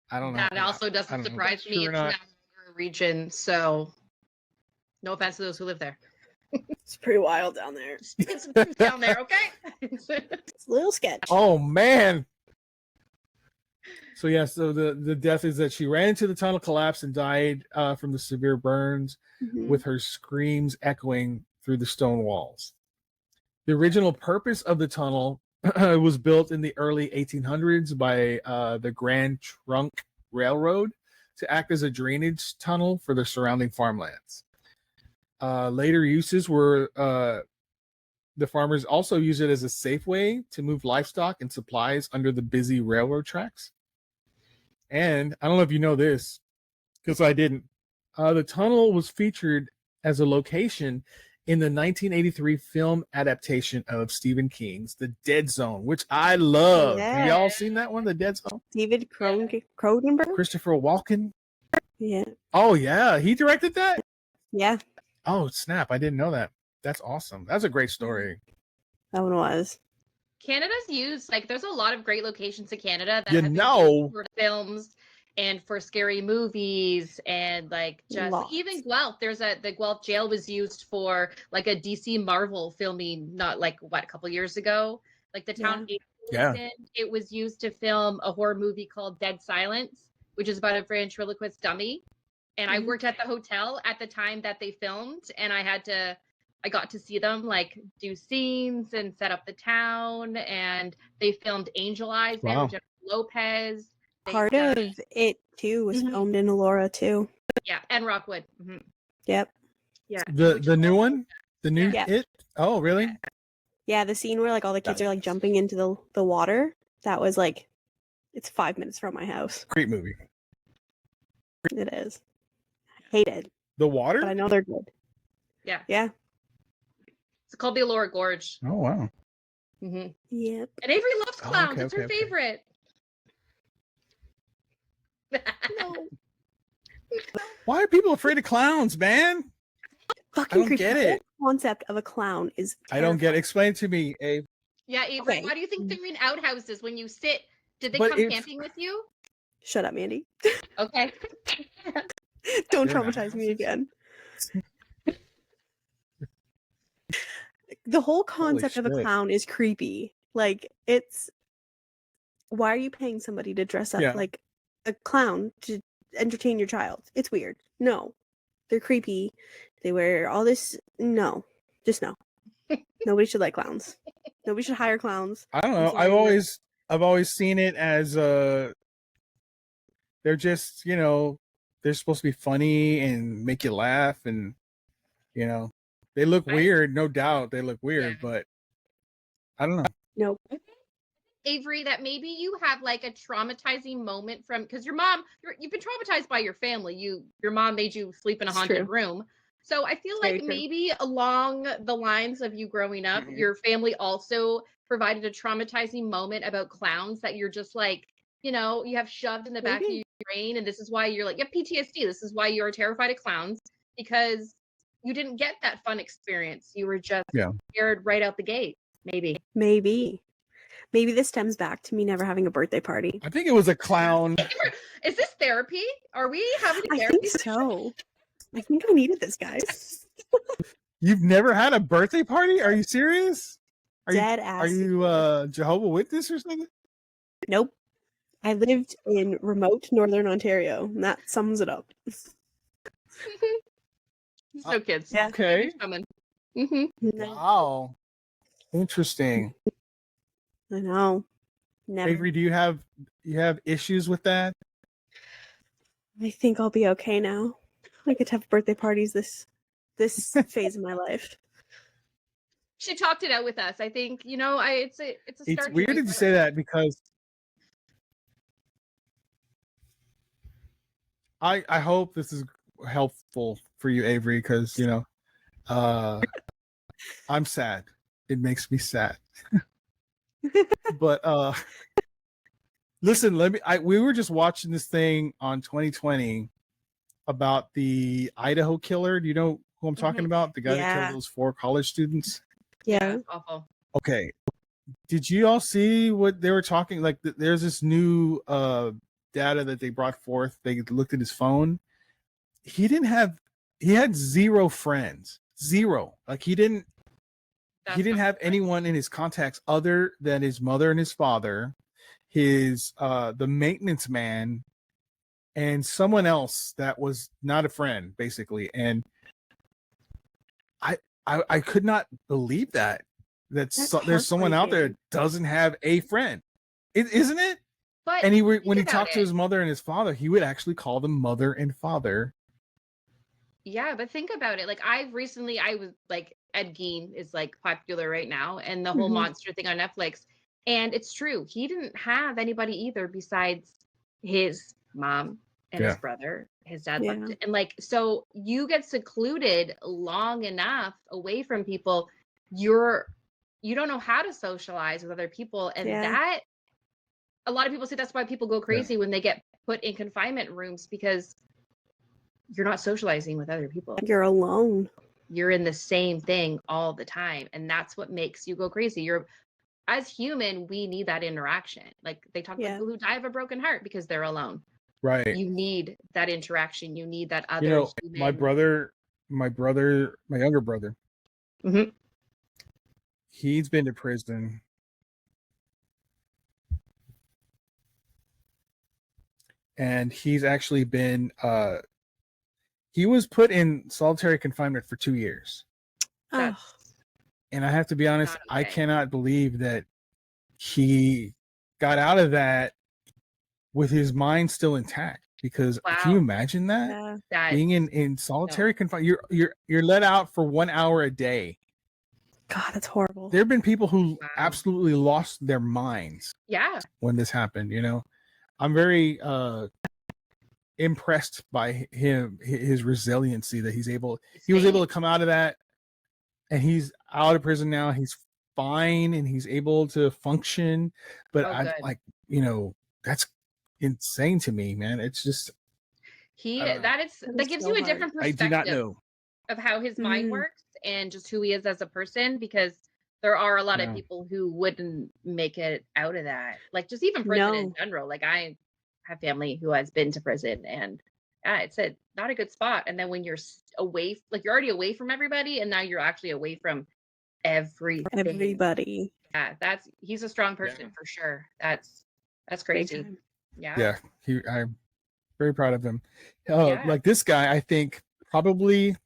I don't know. That also I doesn't don't know if surprise that's me. true or It's not. not a region, so no offense to those who live there. It's pretty wild down there. Just get some truth down there, okay? It's a little sketch. Oh man. So yeah, so the death is that she ran into the tunnel, collapsed, and died from the severe burns, Mhm. with her screams echoing through the stone walls. The original purpose of the tunnel was built in the early 1800s by the Grand Trunk Railroad to act as a drainage tunnel for the surrounding farmlands. Later uses were the farmers also use it as a safe way to move livestock and supplies under the busy railroad tracks. And I don't know if you know this, because I didn't. The tunnel was featured as a location in the 1983 film adaptation of Stephen King's The Dead Zone, which I love. Have Yeah. y'all seen that one, The Dead Zone? David Cronenberg? Christopher Walken. Yeah. Oh yeah, he directed that. Yeah, Oh snap! I didn't know that. That's awesome. That's a great story. that one was. Canada's used, like, there's a lot of great locations in Canada that You have been know. used for films and for scary movies, and like just Lots. even Guelph. The Guelph jail was used for like a DC Marvel filming, not like what, a couple years ago. Like the town Avery Yeah. was in, it was used to film a horror movie called Dead Silence, which is about a ventriloquist dummy. And I Mhm. worked at the hotel at the time that they filmed, and I got to see them like do scenes and set up the town, and they filmed Angel Eyes there Wow. with Jennifer Lopez. They've Part done- of it too was Mhm. filmed in Elora too. yeah, and Rockwood. Mhm. Yep. Yeah, The new one, the new Yeah. It. Oh really? Yeah, the scene where like all the kids are like jumping into the water, that was like, it's 5 minutes from my house. Great movie. It is. Hate it, The water. but I know they're good. Yeah. Yeah. It's called the Elora Gorge. Oh wow. hmm Yep. And Avery loves Oh, clowns. okay, It's her okay, okay. favorite. No. Why are people afraid of clowns, man? Fucking don't creepy. get The it. whole concept of a clown is I don't get it. terrifying. Explain to me, Abe. Yeah, Avery, Okay. why do you think they're in outhouses when you sit? Did they But come if- camping with you? Shut up, Mandy. Okay. Don't They're in traumatize me houses? again. The whole concept of a shit. clown is creepy. Like, it's, why are you paying somebody to dress up Yeah. like a clown to entertain your child? It's weird. No. They're creepy. They wear all this. No. Just no. Nobody should like clowns. Nobody should hire clowns. I don't I'm know. sorry, I've always seen it as they're just, they're supposed to be funny and make you laugh, and they look weird, no doubt. They look weird, Yeah. but I don't know. Nope. Avery, that maybe you have like a traumatizing moment from, because your mom, you've been traumatized by your family. Your mom made you sleep in a It's haunted true. room. So I feel Very like true. maybe along the lines of you growing up, Mhm. your family also provided a traumatizing moment about clowns that you're just like, you have shoved in the back of Maybe. your brain, and this is why you're like, you have PTSD. This is why you're terrified of clowns, because you didn't get that fun experience. You were just scared right out the gate. Maybe. Maybe this stems back to me never having a birthday party. I think it was a clown. Is this therapy? Are we having a I therapy? think so. I think I needed this, guys. You've never had a birthday party? Are you serious? Dead Are ass. you Jehovah's Witness or something? Nope. I lived in remote northern Ontario, and that sums it up. So kids. Yeah. Okay. Coming. hmm Wow. Interesting. I know. Never. Avery, do you have issues with that? I think I'll be okay now. I get to have birthday parties this phase of my life. She talked it out with us. I think it's a It's start. weird that you say that, because I hope this is helpful for you, Avery, because I'm sad. It makes me sad. But listen, we were just watching this thing on 2020, about the Idaho killer. Do you know who I'm talking about? The guy that Yeah. killed those 4 college students. Yeah. It's awful. Okay. Did you all see what they were talking? Like, there's this new data that they brought forth. They looked at his phone. He had 0 friends. 0. Like, he didn't have anyone in his contacts other than his mother and his father, his the maintenance man, and someone else that was not a friend, basically. And I could not believe that there's someone out there that doesn't have a friend, isn't it? But And when he talked to his mother and his father, he would actually call them mother and father. Yeah, but think about it. Like I was like Ed Gein is like popular right now, and the whole monster thing on Netflix. And it's true. He didn't have anybody either besides his mom and his brother. His dad left it. And like, so you get secluded long enough away from people, you don't know how to socialize with other people. And that a lot of people say that's why people go crazy when they get put in confinement rooms, because you're not socializing with other people. You're alone. You're in the same thing all the time. And that's what makes you go crazy. As human, we need that interaction. Like they talk about people who die of a broken heart because they're alone. Right. You need that interaction. You need that other human. My younger brother, he's been to prison. And he's actually been he was put in solitary confinement for 2 years. And I have to be honest, I cannot believe that he got out of that with his mind still intact. Because can you imagine that? Being in solitary confinement, you're let out for 1 hour a day. God, that's horrible. There have been people who absolutely lost their minds. Yeah. When this happened, I'm very impressed by his resiliency that he was able to come out of that, and he's out of prison now. He's fine and he's able to function. But that's insane to me, man. It's just that gives you a different perspective. I do not know of how his mind works and just who he is as a person, because there are a lot of people who wouldn't make it out of that. Like just even prison in general. Like I have family who has been to prison, and it's not a good spot. And then when you're away, like you're already away from everybody, and now you're actually away from everything. Everybody. Yeah, he's a strong person for sure. That's crazy. Yeah. I'm very proud of him. Like this guy, I think probably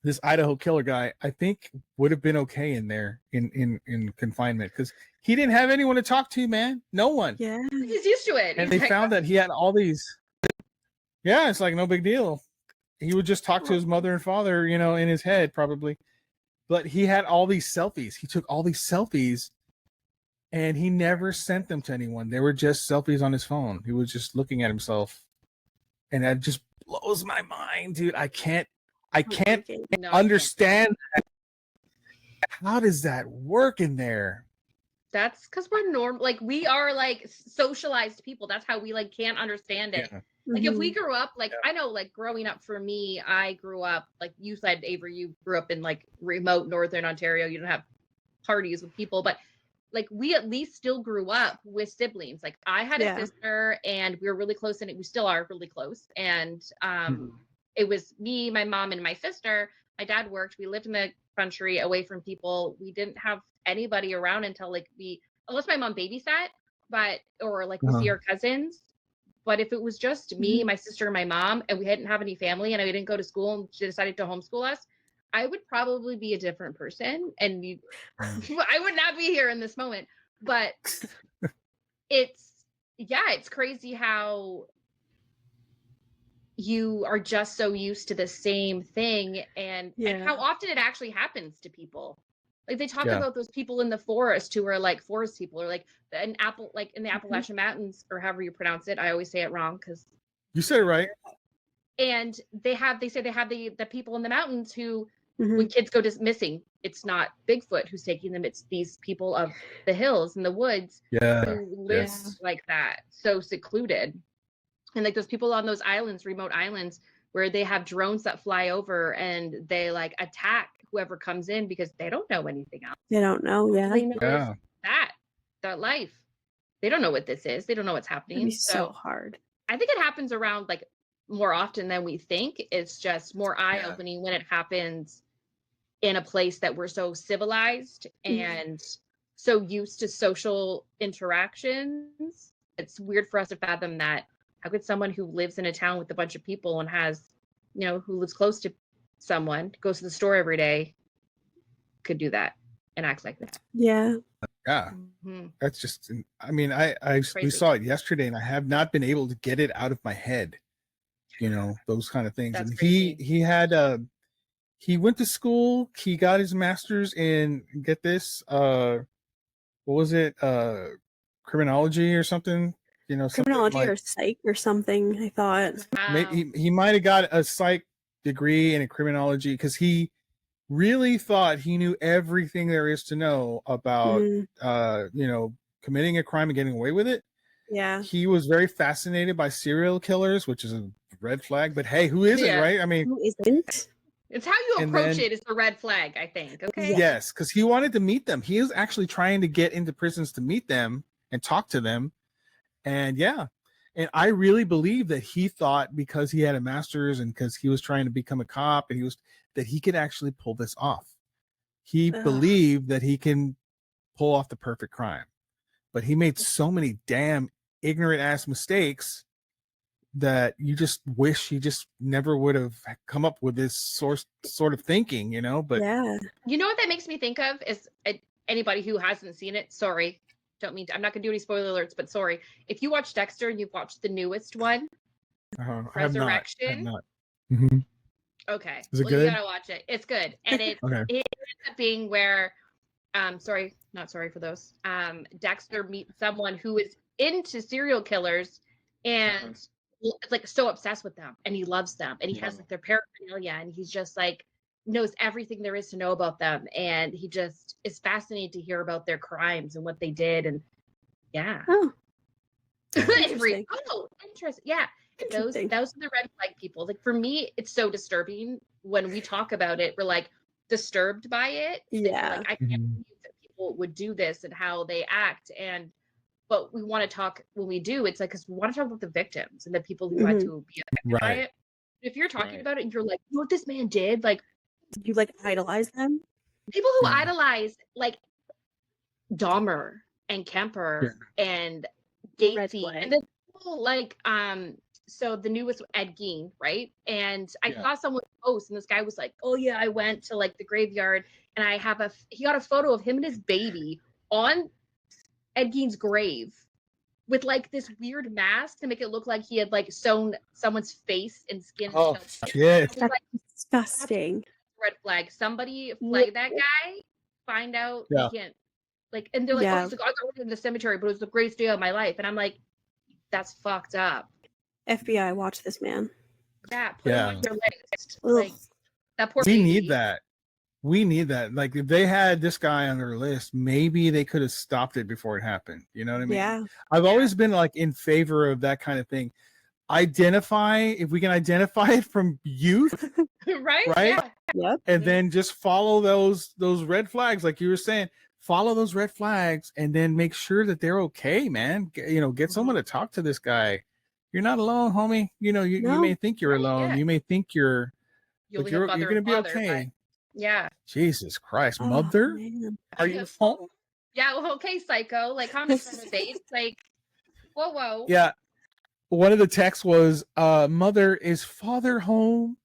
this Idaho killer guy, I think would have been okay in there in confinement, because he didn't have anyone to talk to, man. No one. Yeah. He's used to it. And they found that he had all these. Yeah, it's like no big deal. He would just talk to his mother and father, in his head probably. But he had all these selfies. He took all these selfies and he never sent them to anyone. They were just selfies on his phone. He was just looking at himself. And that just blows my mind, dude. I can't understand that. How does that work in there? That's because we're normal. Like we are like socialized people. That's how we like can't understand it. Like if we grew up, like I know, like growing up for me, I grew up like you said, Avery, you grew up in like remote Northern Ontario. You don't have parties with people, but like we at least still grew up with siblings. Like I had a sister, and we were really close, and we still are really close. And it was me, my mom, and my sister. My dad worked. We lived in the country away from people. We didn't have anybody around until like unless my mom babysat, or like we see our cousins. But if it was just me, my sister, and my mom, and we didn't have any family, and I didn't go to school, and she decided to homeschool us, I would probably be a different person, and I would not be here in this moment. But it's crazy how you are just so used to the same thing, and how often it actually happens to people. Like they talk about those people in the forest who are like forest people, or like in the Appalachian Mountains, or however you pronounce it. I always say it wrong because you said it right. And they say they have the people in the mountains who, when kids go missing, it's not Bigfoot who's taking them; it's these people of the hills and the woods who live like that, so secluded. And like those people on those islands, remote islands, where they have drones that fly over and they like attack whoever comes in because they don't know anything else. They don't know. Yeah. They know Yeah. that life. They don't know what this is. They don't know what's It'd happening. be so hard. I think it happens around like more often than we think. It's just more eye-opening when it happens in a place that we're so civilized and so used to social interactions. It's weird for us to fathom that. How could someone who lives in a town with a bunch of people and has, you know, who lives close to someone, goes to the store every day, could do that and act like that? Yeah. Yeah. Mhm. That's just, I mean, we Crazy. saw it yesterday and I have not been able to get it out of my head, you know, those kind of things. That's And crazy. he had, he went to school, he got his master's in, get this, what was it? Criminology or something, you know, something Criminology like, or psych or something, I thought. Wow. maybe he might have got a psych degree in a criminology because he really thought he knew everything there is to know about you know, committing a crime and getting away with it. Yeah. He was very fascinated by serial killers, which is a red flag, but hey, who isn't, Yeah. right? I mean, Who isn't? It's how you And approach then- it is the red flag, I think. Okay. yes, because he wanted to meet them. He was actually trying to get into prisons to meet them and talk to them. And yeah, and I really believe that he thought because he had a master's and because he was trying to become a cop and that he could actually pull this off. He Ugh. believed that he can pull off the perfect crime, but he made so many damn ignorant ass mistakes that you just wish he just never would have come up with this sort of thinking, you know. But Yeah. You know what that makes me think of is anybody who hasn't seen it. Sorry, don't mean to, I'm not gonna do any spoiler alerts, but sorry. If you watch Dexter and you've watched the newest one, I have not. Resurrection. Mhm. Okay, Is it well, good? you gotta watch it. It's good, and it Okay. it ends up being where, sorry, not sorry for those. Dexter meets someone who is into serial killers and is like so obsessed with them, and he loves them, and he has like their paraphernalia, and he's just like knows everything there is to know about them, and he just is fascinated to hear about their crimes and what they did, and yeah. Oh. Avery. Interesting. Oh, interesting. Yeah. Those Interesting. are the red flag people. Like for me, it's so disturbing when we talk about it. We're like disturbed by it. Thinking, Yeah. like I can't Mhm. believe that people would do this and how they act. But we want to talk when we do. It's like because we want to talk about the victims and the people who had to be affected by Right. it. If you're talking Right. about it and you're like, you know what this man did? Like You like idolize them? people who Yeah. idolize like Dahmer and Kemper and Red Gacy flag. and then people like so the newest Ed Gein, right? And I Yeah. saw someone post and this guy was like, oh yeah, I went to like the graveyard and I have he got a photo of him and his baby on Ed Gein's grave with like this weird mask to make it look like he had like sewn someone's face and skin. Oh into his- shit! I was That's like, disgusting. red flag. Somebody flag that guy, find out Yeah. he can't like, and they're like, Yeah. oh, he's like, I got rid in the cemetery, but it was the greatest day of my life. And I'm like, that's fucked up. FBI, watch this man. Yeah, put him on Yeah. your list. Ugh. Like that poor We baby. need that. We need that. Like if they had this guy on their list, maybe they could have stopped it before it happened. You know what I mean? Yeah. I've always been like in favor of that kind of thing. If we can identify it from youth, right? Right? Yeah. Yep. and then just follow those red flags, like you were saying. Follow those red flags, and then make sure that they're okay, man. Get someone to talk to this guy. You're not alone, homie. You No. may think you're Right, alone. yeah. You may think you're, You'll but be a you're mother gonna and be father, okay. but yeah. Jesus Christ, Oh, mother, man. are you home? Yeah, well, okay, psycho. Like how much of a base? Like, whoa. Yeah. One of the texts was, "Mother, is father home?"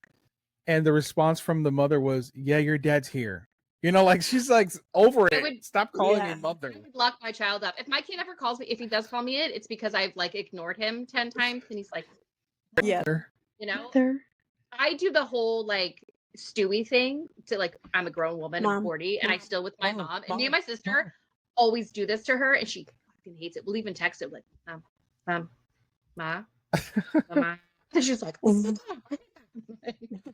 And the response from the mother was, "Yeah, your dad's here." Like she's like over I it. would- Stop calling Yeah. me mother. I would lock my child up. If my kid ever calls me, if he does call me it's because I've like ignored him 10 times and he's like, Yeah. you know, Mother. I do the whole like Stewie thing to like, I'm a grown woman, Mom. I'm 40, and I Mom. still with my Mom. mom. And me and Mom. my sister always do this to her, and she fucking hates it. We'll even text it like, Ma. And she's like, Mhm.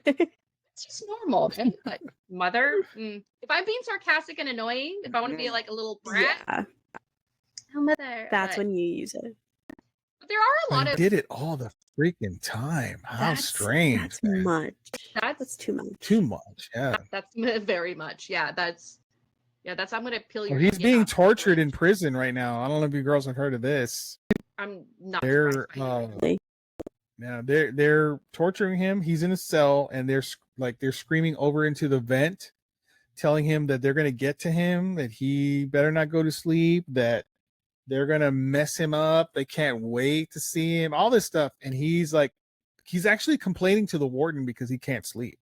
it's just normal. Right? But mother, if I'm being sarcastic and annoying, if I want to be like a little brat, Yeah. oh, mother. That's but when you use it. there are a lot But of he did it all the freaking time. How strange. That's man. much. that's That's too much. Too much. Yeah. that's very much. That's I'm gonna peel your Well, he's skin being off. tortured in prison right now. I don't know if you girls have heard of this. I'm not They're surprised by you. yeah, they're torturing him. He's in a cell and they're screaming over into the vent, telling him that they're gonna get to him, that he better not go to sleep, that they're gonna mess him up. They can't wait to see him, all this stuff. And he's actually complaining to the warden because he can't sleep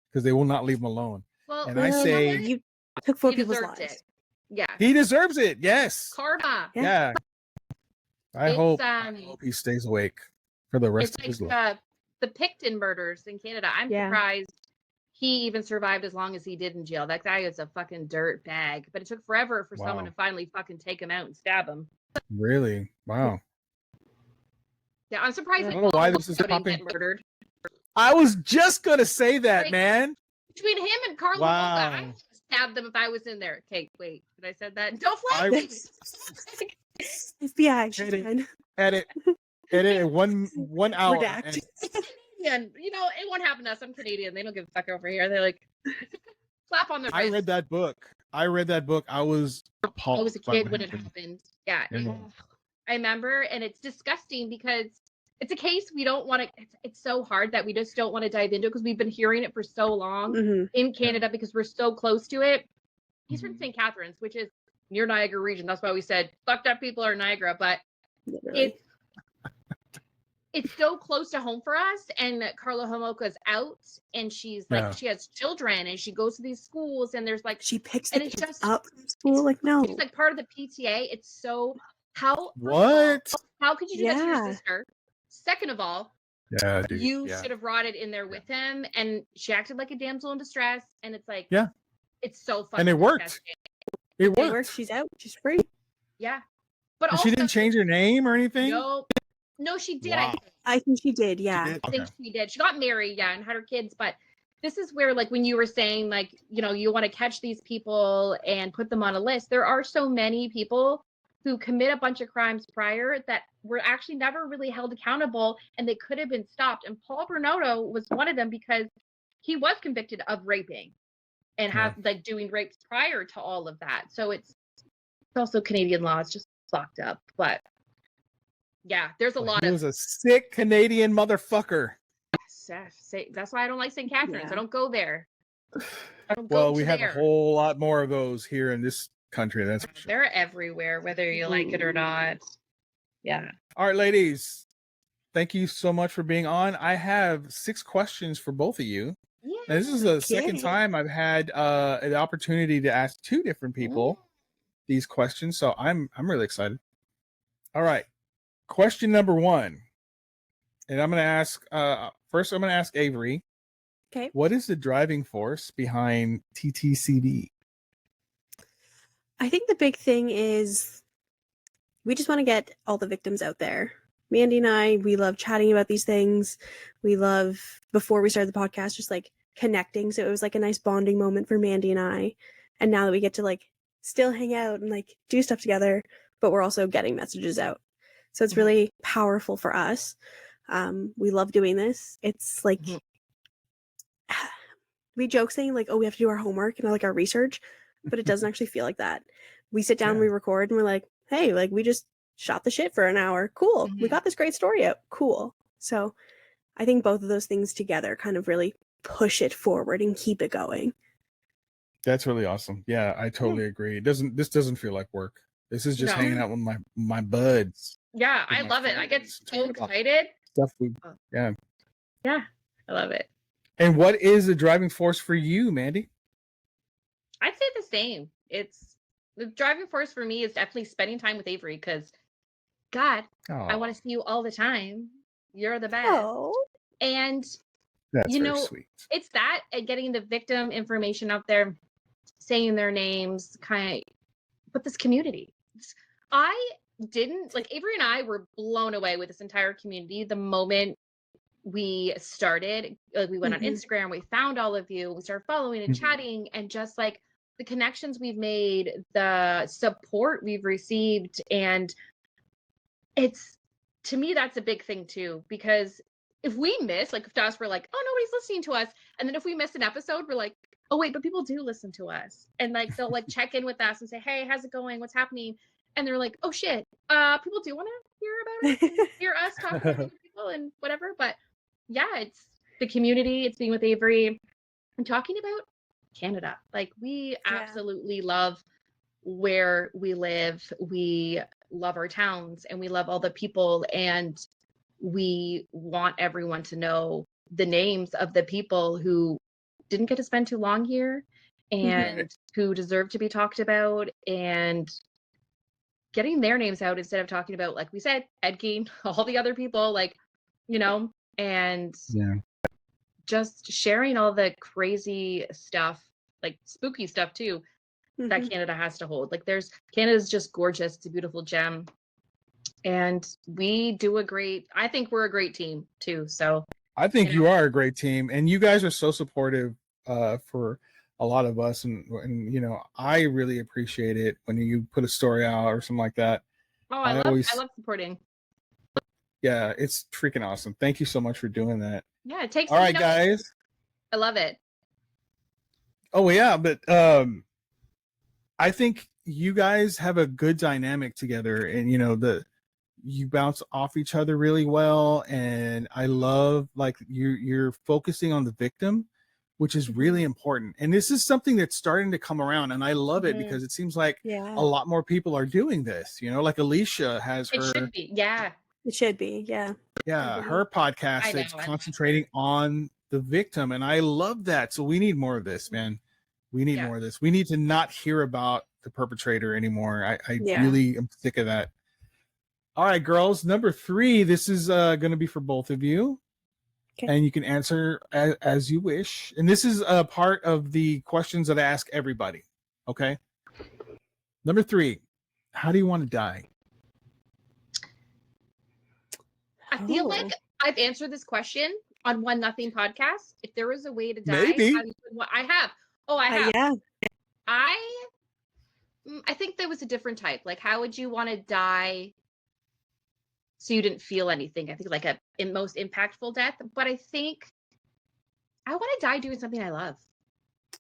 because they will not leave him alone. Well, And I say you took 4 he people's deserved lives. it. Yeah. he deserves it. Yes. Karma. Yeah. I It's, hope he stays awake for the rest It's of his like life. the Picton murders in Canada. I'm Yeah. surprised he even survived as long as he did in jail. That guy is a fucking dirt bag. But it took forever for someone Wow. to finally fucking take him out and stab him. Really? Wow. Yeah, I'm surprised. I that don't know why Paul this is didn't popping. get murdered. I was just gonna say that, Like, man. Between him and Carla Wow. Boca, I would stab them if I was in there. Okay, wait, did I said that? Don't flag I- me. FBI. She's Edit. fine. Edit at 1 hour. Redact. And And it won't happen to us. I'm Canadian. They don't give a fuck over here. They're like slap on their I wrist. read that book. I was appalled. I was a by kid what when it happened. happened. Yeah. Yeah. I remember, and it's disgusting because it's a case we don't want to. It's so hard that we just don't want to dive into it because we've been hearing it for so long Mhm. in Canada because we're so close to it. He's from Mhm. St. Catharines, which is near Niagara region. That's why we said fucked up people are Niagara, but Literally. it's so close to home for us. And Carla Homolka's out, and she's like Yeah. she has children, and she goes to these schools, and there's like She picks and the it's kids just- up from school. Like, no. it's like part of the PTA. It's so how What? How could you do that to your Yeah. sister? Second of all, Yeah, dude. you yeah. should have rotted in there with him, and she acted like a damsel in distress, and it's like, Yeah. it's so fun. And it worked. It It worked. works. She's out. She's free. Yeah, but And also she didn't change her name or anything? no, she did. Wow. I think she did. She Yeah. did? I think Okay. she did. She got married, yeah, and had her kids, but this is where, like, when you were saying, like, you want to catch these people and put them on a list, there are so many people who commit a bunch of crimes prior that were actually never really held accountable, and they could have been stopped. And Paul Bernardo was one of them because he was convicted of raping and doing rapes prior to all of that. So it's also Canadian law. It's just fucked up. But yeah, there's a lot He of was a sick Canadian motherfucker. that's why I don't like St. Catharines. Yeah. I don't go there. I don't go Well, we to have there. a whole lot more of those here in this country. That's for sure. They're everywhere, whether you like it or not. Yeah. All right, ladies. Thank you so much for being on. I have 6 questions for both of you. Yeah. Now, this is the second Okay. time I've had an opportunity to ask 2 different people these questions, so I'm really excited. All right, question number 1, and I'm going to ask first. I'm going to ask Avery. Okay. What is the driving force behind TTCD? I think the big thing is we just want to get all the victims out there. Mandi and I, we love chatting about these things. We love, before we started the podcast, just like connecting. So it was like a nice bonding moment for Mandi and I. And now that we get to like still hang out and like do stuff together, but we're also getting messages out. So it's really powerful for us. We love doing this. It's like, we joke saying like, oh, we have to do our homework and like our research, but it doesn't actually feel like that. We sit down, Yeah. we record, and we're like, hey, like we just shot the shit for an hour. Cool. We Mhm. got this great story out. Cool. So I think both of those things together kind of really push it forward and keep it going. That's really awesome. Yeah, I totally agree. This doesn't feel like work. This is just No. hanging out with my buds. Yeah, With I my love it. I get friends, so talking about excited. Stuff Yeah, I love it. And what is the driving force for you, Mandi? I'd say the same. It's the driving force for me is definitely spending time with Avery because, God, I want to see you all the time. You're the best. Oh. And That's you very know, sweet. it's that and getting the victim information out there, saying their names, kind of put this community. I didn't like Avery and I were blown away with this entire community the moment we started. We went on Mhm. Instagram, we found all of you, we started following and Mhm. chatting, and just like the connections we've made, the support we've received, and it's to me, that's a big thing too, because if we miss, like if to us, we're like, oh, nobody's listening to us. And then if we miss an episode, we're like, oh wait, but people do listen to us. And like, they'll like check in with us and say, hey, how's it going? What's happening? And they're like, oh shit, people do want to hear about it, and hear us talk about other people and whatever. But yeah, it's the community, it's being with Avery and talking about Canada. Like we absolutely love where we live. We love our towns and we love all the people, and we want everyone to know the names of the people who didn't get to spend too long here and who deserve to be talked about, and getting their names out instead of talking about, like we said, Ed Gein, all the other people, like, you know, and just sharing all the crazy stuff, like spooky stuff too, that Canada has to hold. Like Canada's just gorgeous. It's a beautiful gem. And we do I think we're a great team too. So I think you are a great team, and you guys are so supportive for a lot of us, and you know, I really appreciate it when you put a story out or something like that. Oh, I love supporting. Yeah, it's freaking awesome. Thank you so much for doing that. Yeah, it takes. All right, guys. I love it. Oh yeah, but I think you guys have a good dynamic together, and you know, you bounce off each other really well, and I love like you're focusing on the victim, which is really important. And this is something that's starting to come around, and I love it because it seems like a lot more people are doing this. You know, like Alicia has her. It should be, yeah. It should be, yeah. Yeah, her podcast that's concentrating on the victim, and I love that. So we need more of this, man. We need more of this. We need to not hear about the perpetrator anymore. I really am sick of that. All right, girls. Number 3. This is going to be for both of you. Okay. And you can answer as you wish. And this is a part of the questions that I ask everybody. Okay. Number 3. How do you want to die? I feel like I've answered this question on One Nothing podcast. If there was a way to die, maybe. I have. Oh, I have. Yeah. I think there was a different type. Like, how would you want to die so you didn't feel anything? I think like a most impactful death. But I think I want to die doing something I love.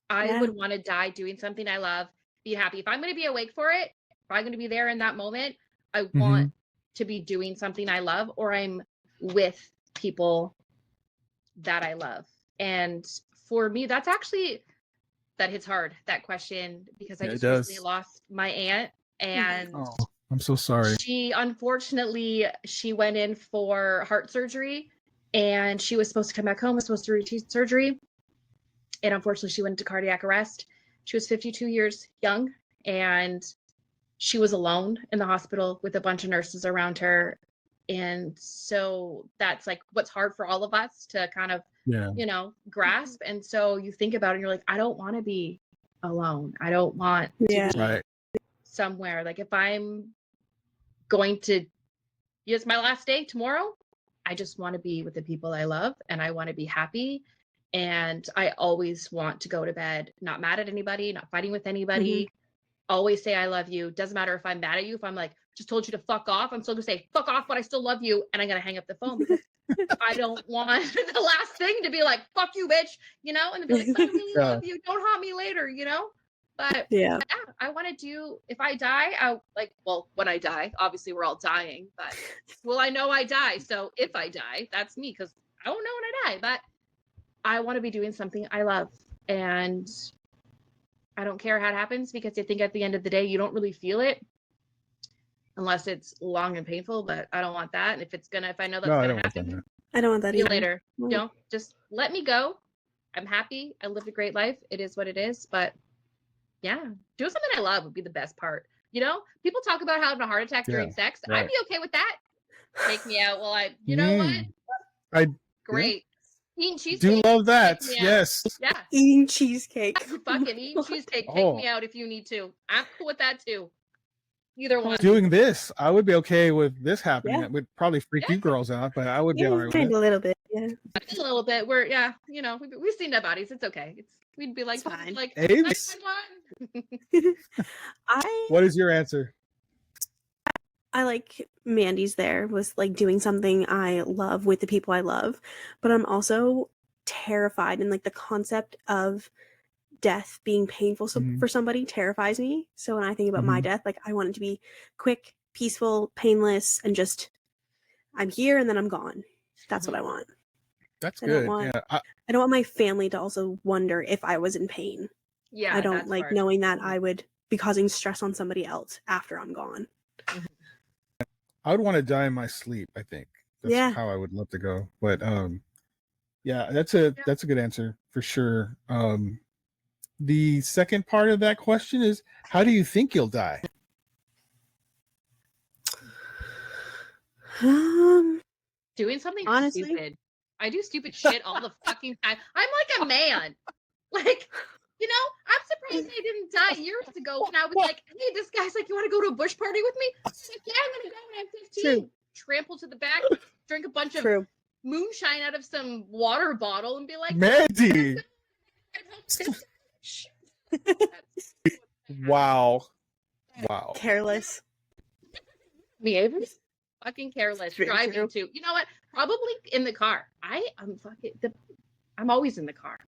I would want to die doing something I love, be happy. If I'm going to be awake for it, if I'm going to be there in that moment, I want to be doing something I love, or I'm with people that I love. And for me, that hits hard, that question, because I just recently lost my aunt, and I'm so sorry. She went in for heart surgery, and she was supposed to come back home, was supposed to routine surgery. And unfortunately she went into cardiac arrest. She was 52 years young, and she was alone in the hospital with a bunch of nurses around her. And so that's like what's hard for all of us to kind of, you know, grasp. And so you think about it and you're like, I don't want to be alone. I don't want to be somewhere. Like if I'm going to, it's my last day tomorrow, I just want to be with the people I love, and I want to be happy. And I always want to go to bed not mad at anybody, not fighting with anybody. Always say I love you. Doesn't matter if I'm mad at you. If I'm like, just told you to fuck off, I'm still gonna say fuck off, but I still love you, and I'm gonna hang up the phone, because I don't want the last thing to be like, fuck you, bitch, you know, and be like, I really love you, don't haunt me later, you know. But I want to do, if I die, when I die, obviously we're all dying, but I know I die. So if I die, that's me, because I don't know when I die, but I want to be doing something I love. And I don't care how it happens, because I think at the end of the day, you don't really feel it unless it's long and painful, but I don't want that. And if I know that's going to happen, I don't want that either. Later. You know, just let me go. I'm happy. I lived a great life. It is what it is. But yeah, doing something I love would be the best part. You know, people talk about having a heart attack during sex. I'd be okay with that. Take me out while you know what? Great. Eating cheesecake. Do love that. Yes. Yeah. Eating cheesecake. Fucking eating cheesecake. Take me out if you need to. I'm cool with that too. Either one. Doing this, I would be okay with this happening. It would probably freak you girls out, but I would be all right with it. A little bit, Just a little bit. We're you know, we've seen dead bodies. It's okay. We'd be like, fine. Like, what is your answer? I like Mandy's there was like doing something I love with the people I love, but I'm also terrified, and like the concept of death being painful for somebody terrifies me. So when I think about my death, like I want it to be quick, peaceful, painless, and just I'm here and then I'm gone. That's what I want. That's I don't good. want Yeah. I don't want my family to also wonder if I was in pain. Yeah, I don't that's like hard. knowing that I would be causing stress on somebody else after I'm gone. I would want to die in my sleep, I think. That's Yeah. how I would love to go. But yeah, that's a good answer for sure. The second part of that question is, how do you think you'll die? Doing something Honestly, stupid. I do stupid shit all the fucking time. I'm like a man. Like, you know, I'm surprised I didn't die years ago when I was like, hey, this guy's like, you want to go to a bush party with me? I was like, yeah, I'm gonna go when I'm 15. True. Trample to the back, drink a bunch of true. moonshine out of some water bottle and be like, Mandy! Wow. Wow. Careless. Me, Avery? Fucking careless. Very Driving true. too. You know what? Probably in the car. I'm always in the car.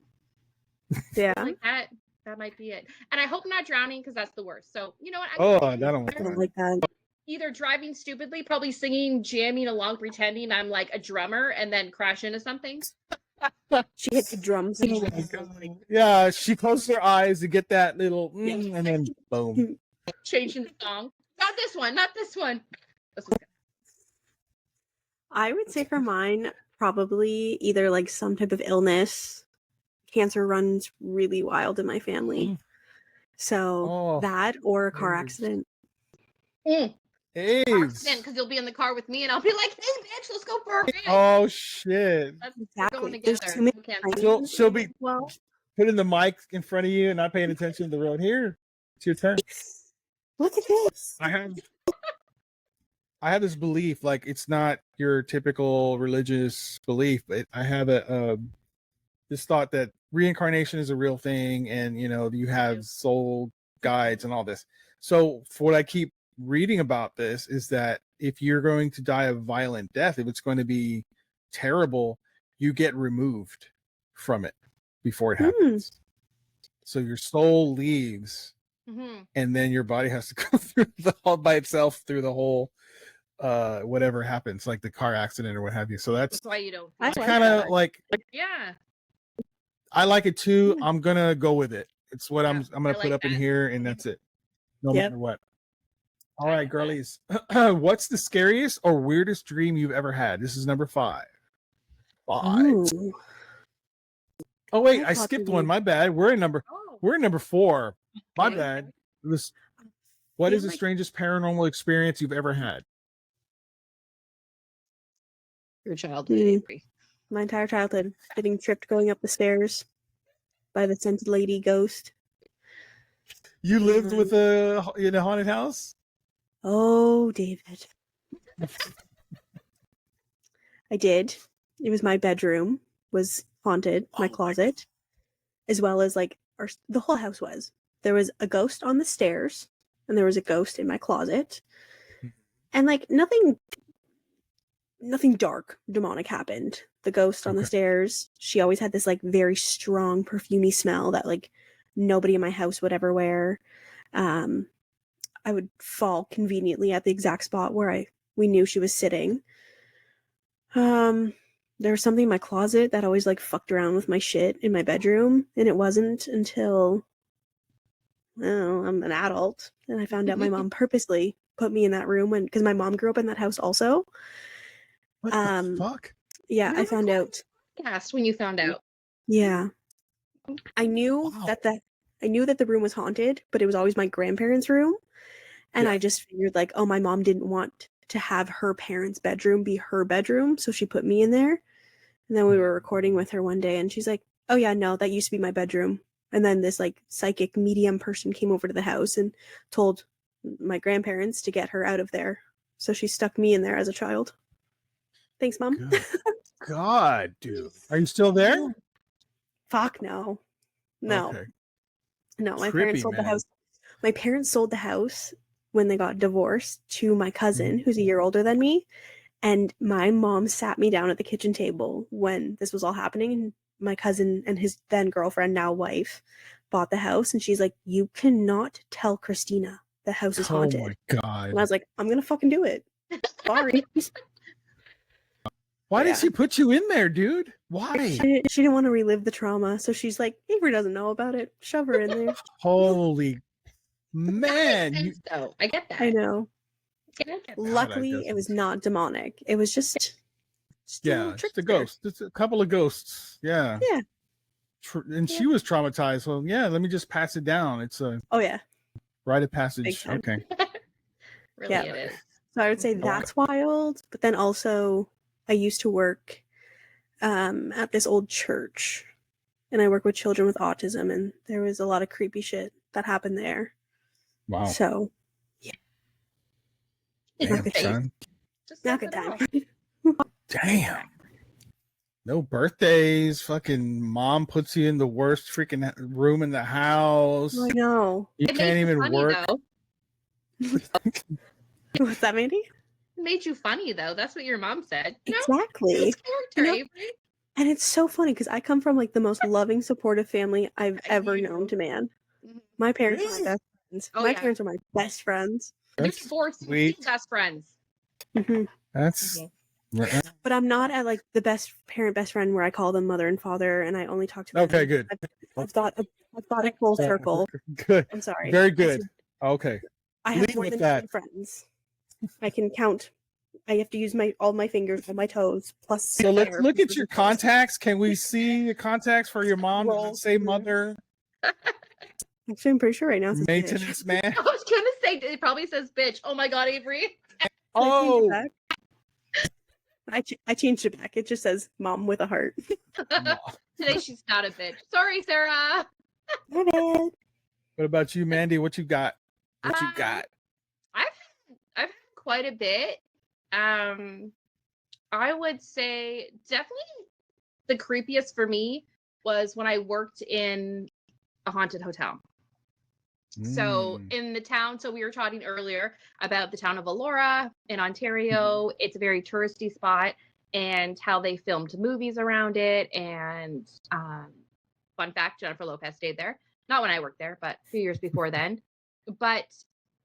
Yeah. Like that might be it. And I hope not drowning because that's the worst. So you know what? I don't I don't like that. Either driving stupidly, probably singing, jamming along, pretending I'm like a drummer, and then crash into something. She hit the drums. Yeah, she closes her eyes to get that little, and then boom. Changing the song. Not this one. Not this one. This one's good. I would say for mine, probably either like some type of illness. Cancer runs really wild in my family. So that or a car accident. AIDS. Because you'll be in the car with me and I'll be like, hey, bitch, let's go for a ride. Oh, shit. We're going There's together. too many Okay. She'll be Well, putting the mic in front of you and not paying attention to the road. Here, it's your turn. look at this. I have this belief, like it's not your typical religious belief, but I have this thought that reincarnation is a real thing, and you have soul guides and all this. So for what I keep reading about this is that if you're going to die a violent death, if it's going to be terrible, you get removed from it before it happens. So your soul leaves, and then your body has to go through all by itself through the whole whatever happens, like the car accident or what have you. So that's why you don't. I kind of like, yeah. I like it too. I'm gonna go with it. It's what I'm gonna I put like up in that. here, and that's it. No matter what. All right, girlies. What's the scariest or weirdest dream you've ever had? This is number 5. Ooh. Oh wait, I I thought skipped you- one. My bad. We're in number 4. My Okay. bad. What feel is the like- strangest paranormal experience you've ever had? Your childhood. Mm. Avery. My entire childhood, getting tripped going up the stairs by the scented lady ghost. You lived with in a haunted house? Oh, David. I did. It was my bedroom was haunted, my closet, as well as like the whole house was. There was a ghost on the stairs, and there was a ghost in my closet, and like nothing dark, demonic happened. The ghost on the stairs, she always had this like very strong perfumey smell that like nobody in my house would ever wear. I would fall conveniently at the exact spot where we knew she was sitting. There was something in my closet that always like fucked around with my shit in my bedroom, and it wasn't until I'm an adult and I found out my mom purposely put me in that room because my mom grew up in that house also. What the fuck? Yeah, I found out. Cast when you found out. Yeah, I knew that the room was haunted, but it was always my grandparents' room, and I just figured like, oh, my mom didn't want to have her parents' bedroom be her bedroom, so she put me in there. And then we were recording with her one day, and she's like, "Oh yeah, no, that used to be my bedroom." And then this like psychic medium person came over to the house and told my grandparents to get her out of there. So she stuck me in there as a child. Thanks, Mom. God, dude. Are you still there? Fuck no. No. Okay. No, my Trippy, parents sold the man. house. My parents sold the house when they got divorced to my cousin, who's a year older than me. And my mom sat me down at the kitchen table when this was all happening. And my cousin and his then girlfriend, now wife, bought the house. And she's like, you cannot tell Christina the house is haunted. Oh my God. And I was like, I'm going to fucking do it. Sorry. Why Yeah. did she put you in there, dude? Why? She didn't want to relive the trauma. So she's like, Avery doesn't know about it. Shove her in there. Holy man. Makes sense, though. I get that. I know. I get that. Luckily, it was not demonic. It was just a little Yeah, trick just a there. ghost. Just a couple of ghosts. Yeah. Yeah. And she was traumatized. Well, yeah, let me just pass it down. It's a Oh, yeah. rite of Big passage. time. Okay. Really, Yeah. it is. So I would say that's wild. But then also, I used to work at this old church. And I work with children with autism. And there was a lot of creepy shit that happened there. Wow. So, Damn, It's safe. son. Just not laugh good it time. off. Damn. No birthdays. Fucking mom puts you in the worst freaking room in the house. I know. You It can't made you even funny, work. though. What's that, Mandy? It made you funny, though. That's what your mom said. No, Exactly. it's character, You know- Avery. And it's so funny because I come from like the most loving, supportive family I've I ever do. known to man. Mhm. My parents are Really? my best friends. Oh, My yeah. parents are my best friends. There's That's 4 sweet. best friends. Mhm. That's But I'm not at like the best friend where I call them mother and father, and I only talk to them. okay. Good. I've got a full circle. Good. I'm sorry. Very I good. said Okay. I have Lead more with than that. 10 friends. I can count. I have to use all my fingers, all my toes, plus. So let's hair, look at fingers, your and toes. contacts. Can we see your contacts for your mom? Does Roll it say through. mother? Actually, I'm pretty sure right now it says bitch. Maintenance man. I was gonna say it probably says bitch. Oh my god, Avery. Can Oh, I change it back? I changed it back. It just says mom with a heart. Today she's not a bitch. Sorry, Sarah. My bad. what about you, Mandy? What you got? What you Um, got? I've had quite a bit. I would say definitely the creepiest for me was when I worked in a haunted hotel. So Mm. in the town, so we were talking earlier about the town of Elora in Ontario. It's a very touristy spot and how they filmed movies around it. And fun fact, Jennifer Lopez stayed there. Not when I worked there, but a few years before then. But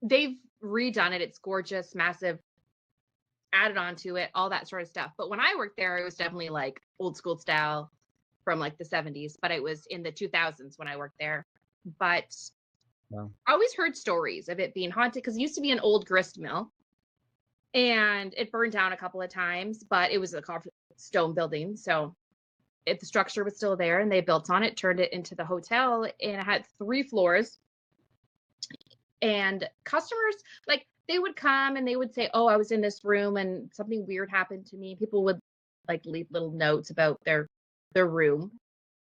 they've redone it. It's gorgeous, massive, added onto it, all that sort of stuff. But when I worked there, it was definitely like old school style from like the 70s, but it was in the 2000s when I worked there. But Wow. I always heard stories of it being haunted because it used to be an old grist mill and it burned down a couple of times, but it was a stone building. So if the structure was still there and they built on it, turned it into the hotel, and it had 3 floors. And customers, like, they would come and they would say, oh, I was in this room and something weird happened to me. People would like leave little notes about their room.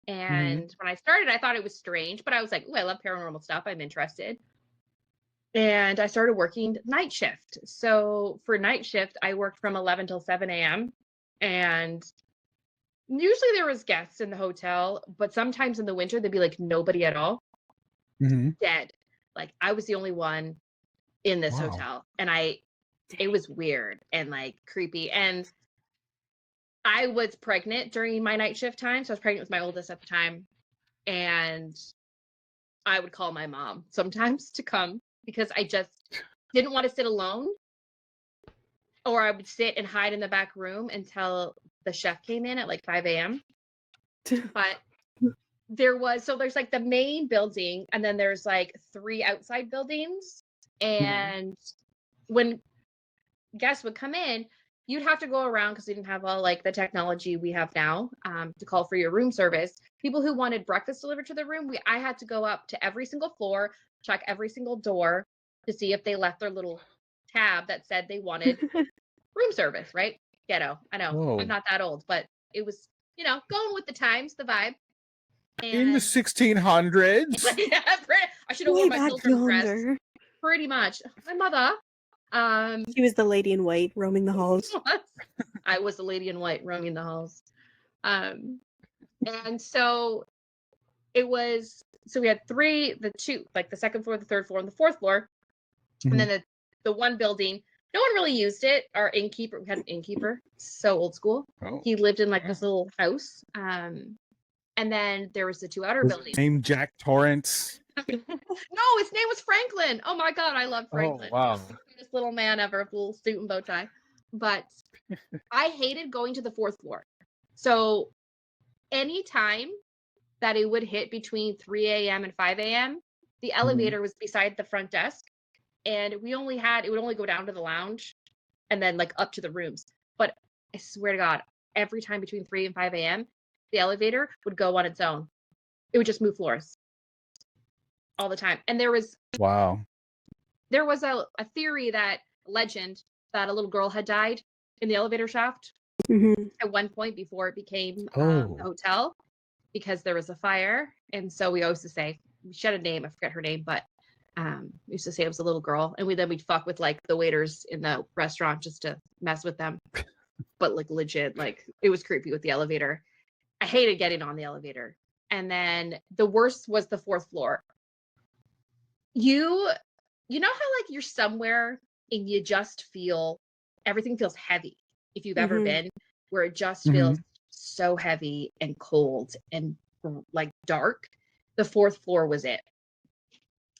And when I started, I thought it was strange, but I was like, oh, I love paranormal stuff. I'm interested. And I started working night shift. So for night shift, I worked from 11 till 7 a.m. And usually there was guests in the hotel, but sometimes in the winter, there'd be like nobody at all, dead. Like I was the only one in this Wow. hotel. And it was weird and like creepy. And I was pregnant during my night shift time. So I was pregnant with my oldest at the time. And I would call my mom sometimes to come because I just didn't want to sit alone. Or I would sit and hide in the back room until the chef came in at like 5 a.m. But there's like the main building and then there's like 3 outside buildings. And when guests would come in, you'd have to go around because we didn't have all like the technology we have now to call for your room service. People who wanted breakfast delivered to their room, I had to go up to every single floor, check every single door to see if they left their little tab that said they wanted room service, right? Ghetto. I know. Whoa. I'm not that old, but it was, going with the times, the vibe. In the 1600s. Yeah, I should have Way worn my back pilgrim dress. yonder. Pretty much. My mother. She was the lady in white roaming the halls. I was the lady in white roaming the halls. And so it was, so we had 3, the 2, like the second floor, the third floor, and the fourth floor. And then the one building, no one really used it. Our innkeeper, we had an innkeeper, so old school. Oh. He lived in like this little house. And then there was the two outer buildings. Name Jack Torrance. No, his name was Franklin. Oh my God, I love Franklin. Oh, wow. The cutest little man ever, with a little suit and bow tie. But I hated going to the 4th floor. So anytime that it would hit between 3 a.m. and 5 a.m., the elevator was beside the front desk. And it would only go down to the lounge and then like up to the rooms. But I swear to God, every time between 3 and 5 a.m., the elevator would go on its own. It would just move floors all the time. And there was a theory, legend that a little girl had died in the elevator shaft at one point before it became a hotel, because there was a fire. And so we always used to say, she had a name, I forget her name, but we used to say it was a little girl. And we'd fuck with like the waiters in the restaurant just to mess with them. But like legit, like it was creepy with the elevator. I hated getting on the elevator. And then the worst was the 4th floor. You know how like you're somewhere and you just feel everything feels heavy, if you've ever been, where it just feels so heavy and cold and like dark. The 4th floor was it.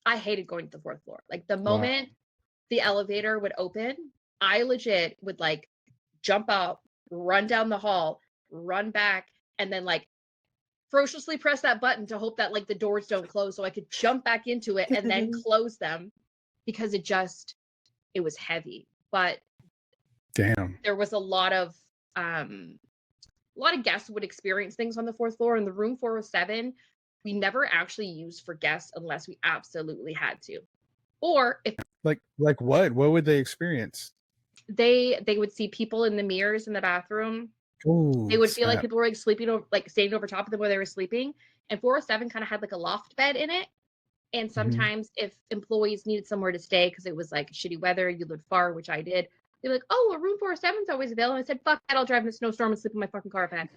I hated going to the 4th floor. Like the moment the elevator would open, I legit would like jump out, run down the hall, run back, and then like ferociously press that button to hope that like the doors don't close so I could jump back into it and then close them, because it was heavy. But damn, there was a lot of guests would experience things on the 4th floor. And the room 407, we never actually used for guests unless we absolutely had to. Or if like what would they experience? They would see people in the mirrors in the bathroom. Ooh, they would feel like people were like sleeping over, like standing over top of them where they were sleeping. And 407 kind of had like a loft bed in it. And sometimes if employees needed somewhere to stay because it was like shitty weather, you lived far, which I did, they'd be like, "Oh, a room 407 is always available." And I said, "Fuck that, I'll drive in a snowstorm and sleep in my fucking car pad."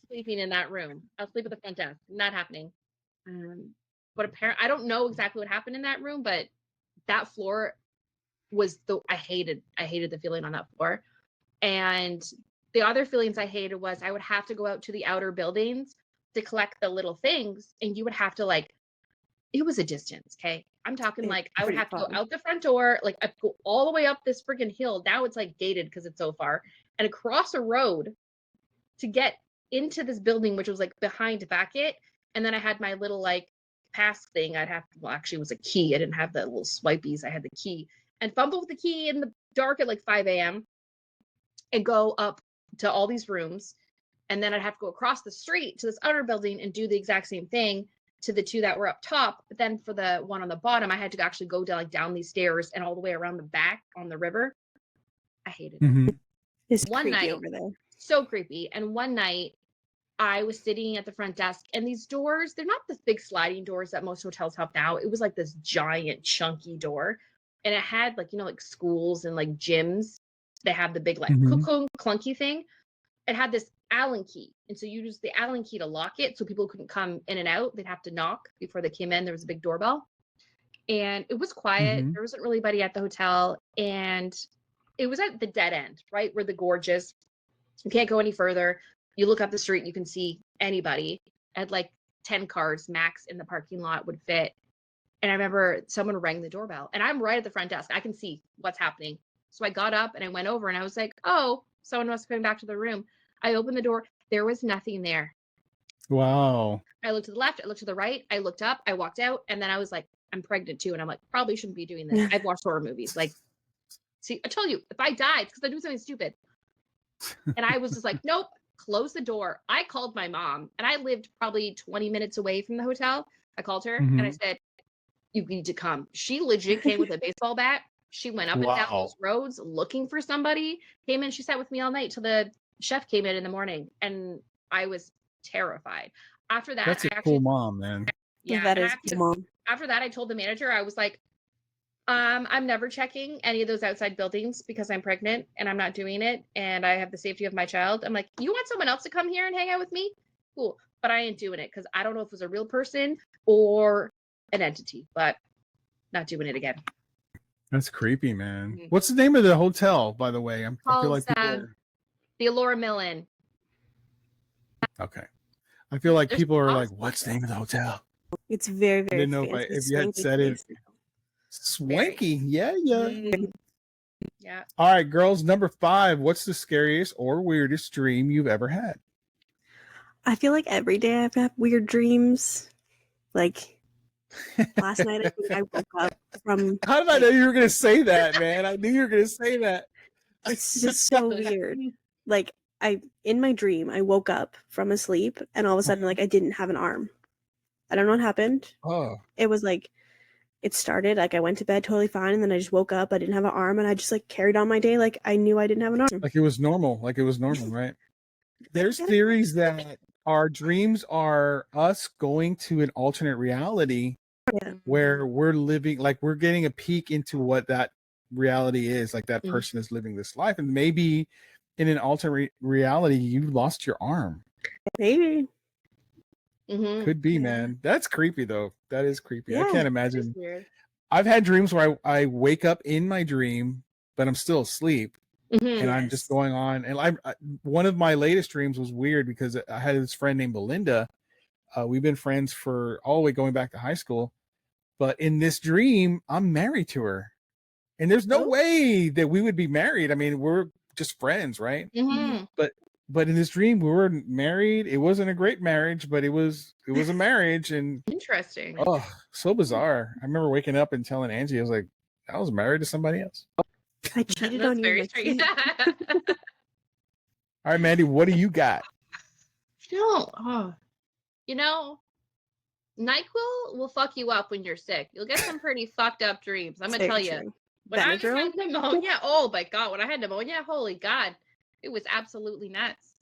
Sleeping in that room. I'll sleep at the front desk. Not happening. But apparently, I don't know exactly what happened in that room, but that floor was I hated the feeling on that floor. And the other feelings I hated was I would have to go out to the outer buildings to collect the little things, and you would have to like, it was a distance, okay? I'm talking like I would have to go out the front door, like I'd go all the way up this friggin' hill. Now it's like gated because it's so far, and across a road to get into this building, which was like behind Beckett. And then I had my little like pass thing. Actually it was a key. I didn't have the little swipies. I had the key, and fumble with the key in the dark at like 5 a.m. and go up to all these rooms. And then I'd have to go across the street to this outer building and do the exact same thing to the two that were up top. But then for the one on the bottom, I had to actually go down these stairs and all the way around the back on the river. I hated it. It's one creepy night over there. So creepy. And one night I was sitting at the front desk, and these doors, they're not the big sliding doors that most hotels have now. It was like this giant chunky door, and it had like, like schools and like gyms, they have the big like clunky thing. It had this Allen key, and so you use the Allen key to lock it so people couldn't come in and out. They'd have to knock before they came in. There was a big doorbell, and it was quiet. There wasn't really anybody at the hotel, and it was at the dead end, right where the gorge is. You can't go any further. You look up the street, you can see anybody. At like 10 cars max in the parking lot would fit. And I remember someone rang the doorbell, and I'm right at the front desk. I can see what's happening. So I got up and I went over, and I was like, "Oh, someone must be coming back to the room." I opened the door. There was nothing there. Wow. I looked to the left. I looked to the right. I looked up. I walked out. And then I was like, I'm pregnant too. And I'm like, probably shouldn't be doing this. I've watched horror movies. Like, see, I told you, if I die, it's because I do something stupid. And I was just like, nope, close the door. I called my mom, and I lived probably 20 minutes away from the hotel. I called her and I said, "You need to come." She legit came with a baseball bat. She went up and down those roads looking for somebody, came in. She sat with me all night till the chef came in the morning, and I was terrified. After that, that's a cool mom, man. Yeah, that is cool mom. After that, I told the manager, I was like, I'm never checking any of those outside buildings because I'm pregnant and I'm not doing it, and I have the safety of my child. I'm like, you want someone else to come here and hang out with me? Cool. But I ain't doing it because I don't know if it was a real person or an entity, but not doing it again. That's creepy, man. Mhm. What's the name of the hotel, by the way? I feel Calls, like people are... the Allure Millen. Okay. I feel like There's people are like, awesome what's the name of the hotel? It's very, I very didn't know fancy. if you had swanky said it. place. Swanky. Yeah, yeah. Mhm. Yeah. All right, girls. Number 5. What's the scariest or weirdest dream you've ever had? I feel like every day I've had weird dreams. Like last night, I think I woke up from. How did I know you were going to say that, man? I knew you were going to say that. It's just so weird. Like in my dream, I woke up from a sleep, and all of a sudden, like I didn't have an arm. I don't know what happened. Oh, It was like it started like I went to bed totally fine, and then I just woke up. I didn't have an arm, and I just like carried on my day like I knew I didn't have an arm. like it was normal. Like it was normal, right? There's theories that our dreams are us going to an alternate reality Yeah. where we're living, like we're getting a peek into what that reality is. Like that Mhm. person is living this life, and maybe in an alternate reality, you lost your arm. Maybe. Mhm. Could be, Yeah. man. That's creepy, though. That is creepy. I Yeah. can't It's imagine. weird. I've had dreams where I wake up in my dream, but I'm still asleep, Mhm. and I'm just Yes. going on. And one of my latest dreams was weird because I had this friend named Belinda. We've been friends for all the way going back to high school. But in this dream, I'm married to her. And there's no Oh. way that we would be married. I mean, we're just friends, right? Mhm. But in this dream, we were married. It wasn't a great marriage, but it was a marriage. And Interesting. oh, so bizarre. I remember waking up and telling Angie, I was like, I was married to somebody else. I cheated That's on you. very Like, strange. All right, Mandy, what do you got? You know, NyQuil will fuck you up when you're sick. You'll get some pretty fucked up dreams. I'm gonna tell you. When I Benadryl? had pneumonia, oh my god, when I had pneumonia, holy god, it was absolutely nuts.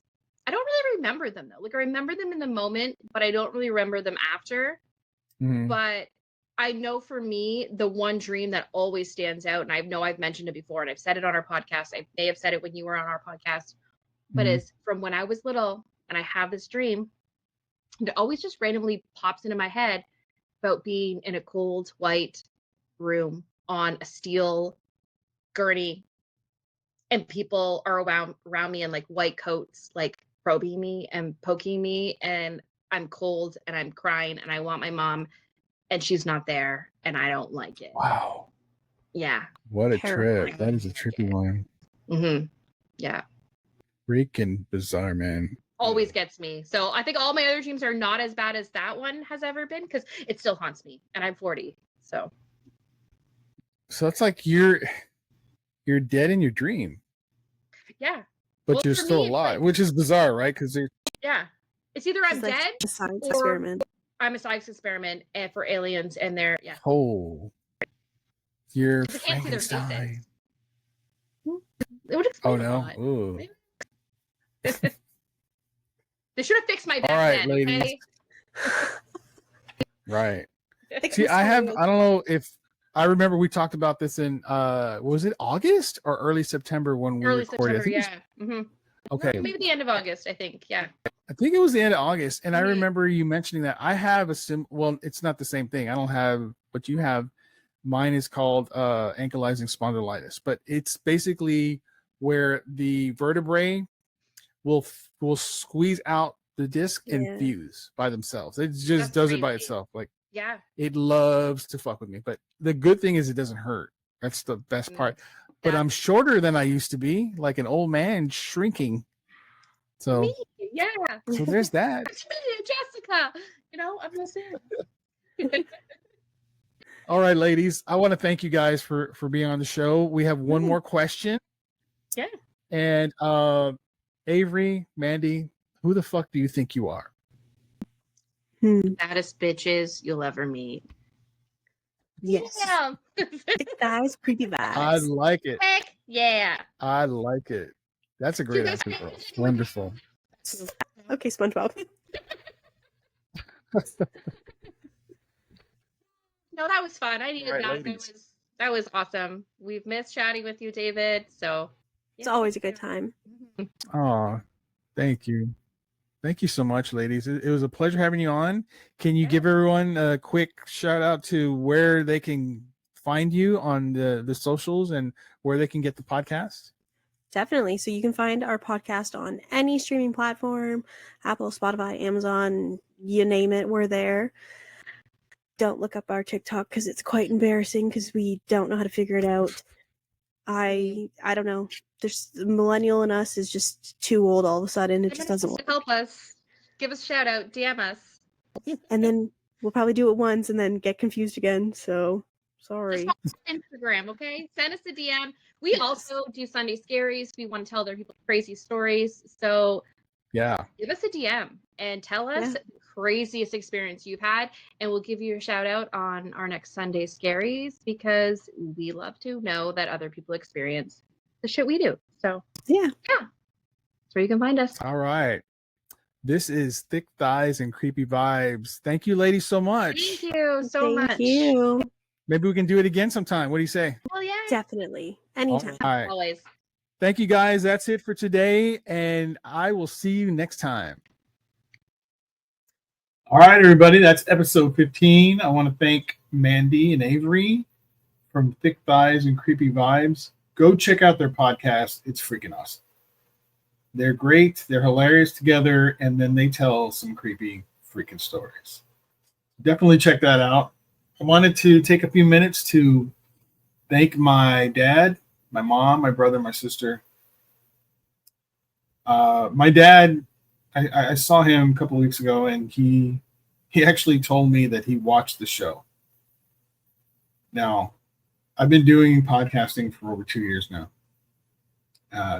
I don't really remember them though. Like I remember them in the moment, but I don't really remember them after. Mhm. But I know for me, the one dream that always stands out, and I know I've mentioned it before, and I've said it on our podcast. I may have said it when you were on our podcast, but Mhm. is from when I was little, and I have this dream. And it always just randomly pops into my head about being in a cold white room on a steel gurney, and people are around me in like white coats, like probing me and poking me, and I'm cold and I'm crying and I want my mom, and she's not there, and I don't like it. Wow. Yeah. What a Terrifying. trip. That is a trippy one. Mm-hmm. Yeah. Freaking bizarre, man. Always gets me. So I think all my other dreams are not as bad as that one has ever been, because it still haunts me, and I'm 40. So So it's like you're dead in your dream, yeah. but Well, you're for still me, it's alive, like- which is bizarre, right? Because Yeah. It's either I'm It's like dead a science or- experiment. I'm a science experiment and for aliens, and they're oh, you're I can't see their Frankenstein. faces. It would Oh explain a no. lot. Ooh. They should have fixed my back All right, then, ladies. okay? Right. Like, See, I'm I sorry. don't know if I remember we talked about this in was it August or early September when we Early recorded? September, I think it was- yeah. Okay. Maybe the end of August, I think. Yeah. I think it was the end of August, and I Mhm. remember you mentioning that. I have a well, it's not the same thing. I don't have what you have. Mine is called ankylosing spondylitis, but it's basically where the vertebrae will squeeze out the disc and Yeah. fuse by themselves. It just That's does it by crazy. itself. Like Yeah. it loves to fuck with me. But the good thing is it doesn't hurt. That's the best part. But That's- I'm shorter than I used to be, like an old man shrinking. So Me. Yeah. so there's that. Jessica. You know, I'm just saying. All right, ladies. I want to thank you guys for being on the show. We have one more question. Yeah. And Avery, Mandy, who the fuck do you think you are? Baddest bitches you'll ever meet. Yes. Yeah. Thick thighs, creepy vibes. I like it. Heck yeah. I like it. That's a great answer, girls. Wonderful. Okay, SpongeBob. No, that was fun. I needed All right, that. ladies. That was awesome. We've missed chatting with you, Dayvid. So It's always a good time. Oh, thank you. Thank you so much, ladies. It was a pleasure having you on. Can you give everyone a quick shout out to where they can find you on the socials and where they can get the podcast? Definitely. So you can find our podcast on any streaming platform, Apple, Spotify, Amazon, you name it, we're there. Don't look up our TikTok because it's quite embarrassing because we don't know how to figure it out. I don't know. There's the millennial in us is just too old all of a sudden. It just doesn't work. Help us. Give us a shout out. DM us. And then we'll probably do it once and then get confused again. So sorry. Just follow Instagram, okay? Send us a DM. We also do Sunday Scaries. We want to tell other people crazy stories. So Yeah. give us a DM and tell us the craziest experience you've had, and we'll give you a shout out on our next Sunday Scaries because we love to know that other people experience the shit we do. So Yeah. that's where you can find us. All right. This is Thick Thighs and Creepy Vibes. Thank you, ladies, so much. Thank you so much. Thank you. Maybe we can do it again sometime. What do you say? Well, yeah. Definitely. Anytime. All right. Always. Thank you, guys. That's it for today, and I will see you next time. All right, everybody. That's episode 15. I want to thank Mandi and Avery from Thick Thighs and Creepy Vibes. Go check out their podcast. It's freaking awesome. They're great. They're hilarious together, and then they tell some creepy freaking stories. Definitely check that out. I wanted to take a few minutes to thank my dad, my mom, my brother, my sister. My dad, I saw him a couple of weeks ago, and he actually told me that he watched the show. Now, I've been doing podcasting for over 2 years now.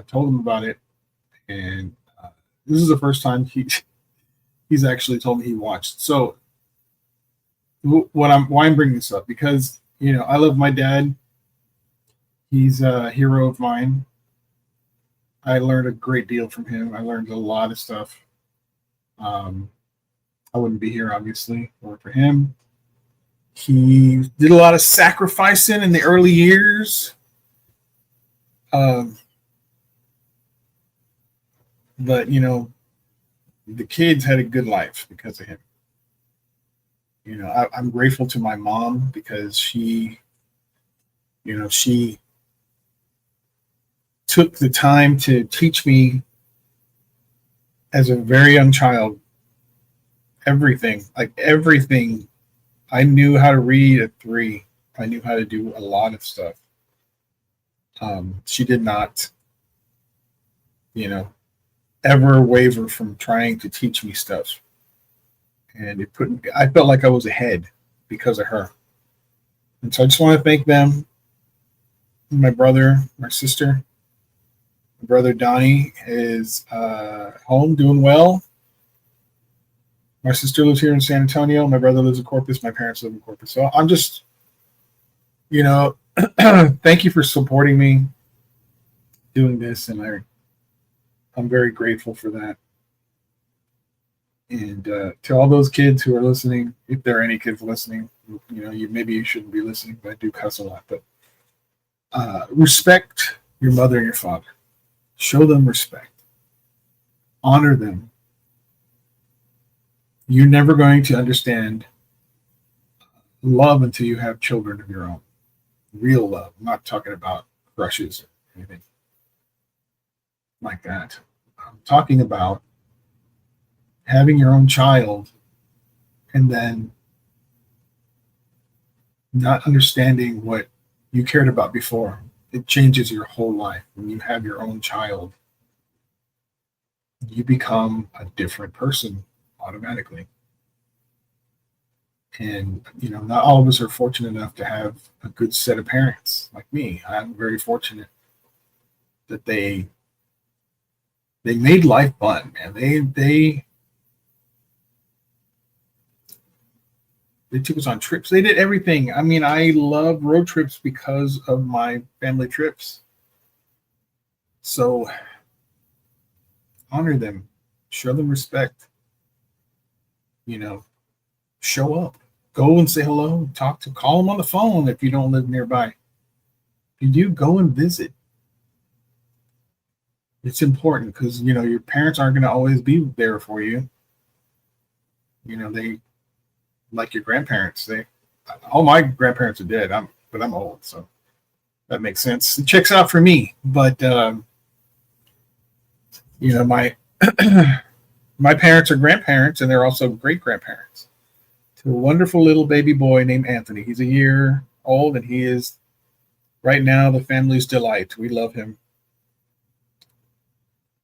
Told him about it, and this is the first time he's actually told me he watched. So, why I'm bringing this up, because I love my dad. He's a hero of mine. I learned a great deal from him. I learned a lot of stuff. I wouldn't be here, obviously, if it weren't for him. He did a lot of sacrificing in the early years. But, the kids had a good life because of him. I'm grateful to my mom because she took the time to teach me as a very young child everything. I knew how to read at 3. I knew how to do a lot of stuff. She did not, ever waver from trying to teach me stuff. And I felt like I was ahead because of her. And so I just want to thank them, my brother, my sister. My brother Donnie is home doing well. My sister lives here in San Antonio. My brother lives in Corpus. My parents live in Corpus. So I'm just, thank you for supporting me doing this. And I'm very grateful for that. And to all those kids who are listening, if there are any kids listening, maybe you shouldn't be listening, but I do cuss a lot. But respect your mother and your father. Show them respect. Honor them. You're never going to understand love until you have children of your own. Real love. I'm not talking about crushes or anything like that. I'm talking about having your own child and then not understanding what you cared about before. It changes your whole life. When you have your own child, you become a different person automatically. And, not all of us are fortunate enough to have a good set of parents like me. I'm very fortunate that they made life fun, man. They took us on trips. They did everything. I mean, I love road trips because of my family trips. So honor them, show them respect, show up, go and say hello, call them on the phone if you don't live nearby. If you do, go and visit. It's important because, your parents aren't going to always be there for you. They, like your grandparents, all my grandparents are dead. but I'm old, so that makes sense. It checks out for me. But my my parents are grandparents, and they're also great grandparents to a wonderful little baby boy named Anthony. He's a year old, and he is right now the family's delight. We love him,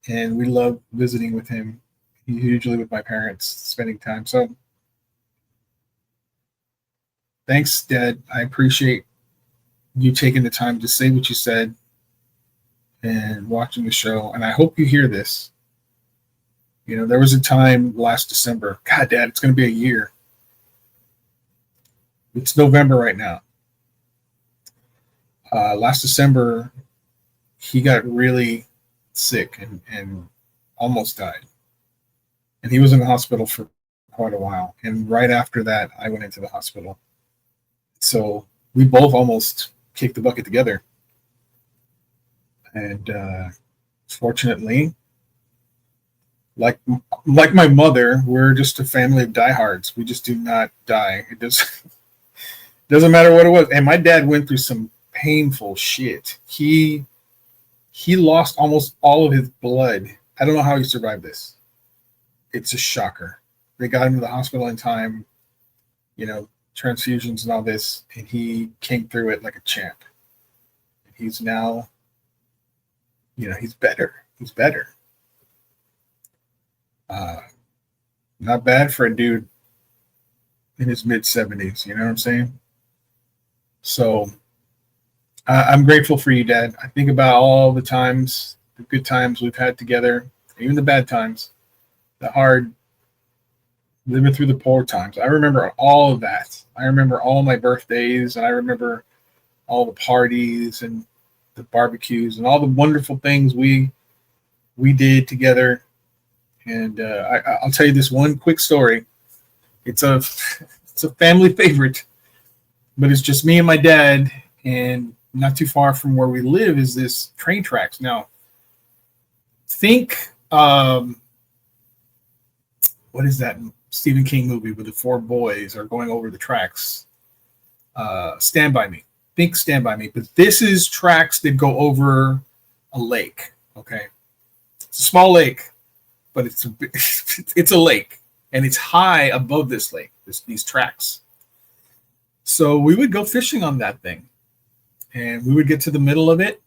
and we love visiting with him. He's usually with my parents, spending time. So thanks, Dad. I appreciate you taking the time to say what you said and watching the show. And I hope you hear this. There was a time last December. God, Dad, it's going to be a year. It's November right now. Last December, he got really sick and almost died. And he was in the hospital for quite a while. And right after that, I went into the hospital. So we both almost kicked the bucket together. And fortunately, like my mother, we're just a family of diehards. We just do not die. It doesn't matter what it was. And my dad went through some painful shit. He lost almost all of his blood. I don't know how he survived this. It's a shocker. They got him to the hospital in time, transfusions and all this, and he came through it like a champ. He's now, he's better. He's better. Not bad for a dude in his mid-70s, you know what I'm saying? So I'm grateful for you, Dad. I think about all the times, the good times we've had together, even the bad times, the hard, living through the poor times. I remember all of that. I remember all my birthdays, and I remember all the parties and the barbecues and all the wonderful things we did together. And I'll tell you this one quick story. It's a family favorite, but it's just me and my dad, and not too far from where we live is this train tracks. Now, think, what is that Stephen King movie where the four boys are going over the tracks? Stand By Me. Think Stand By Me. But this is tracks that go over a lake, okay? It's a small lake, but it's a lake, and it's high above this lake, these tracks. So we would go fishing on that thing, and we would get to the middle of it,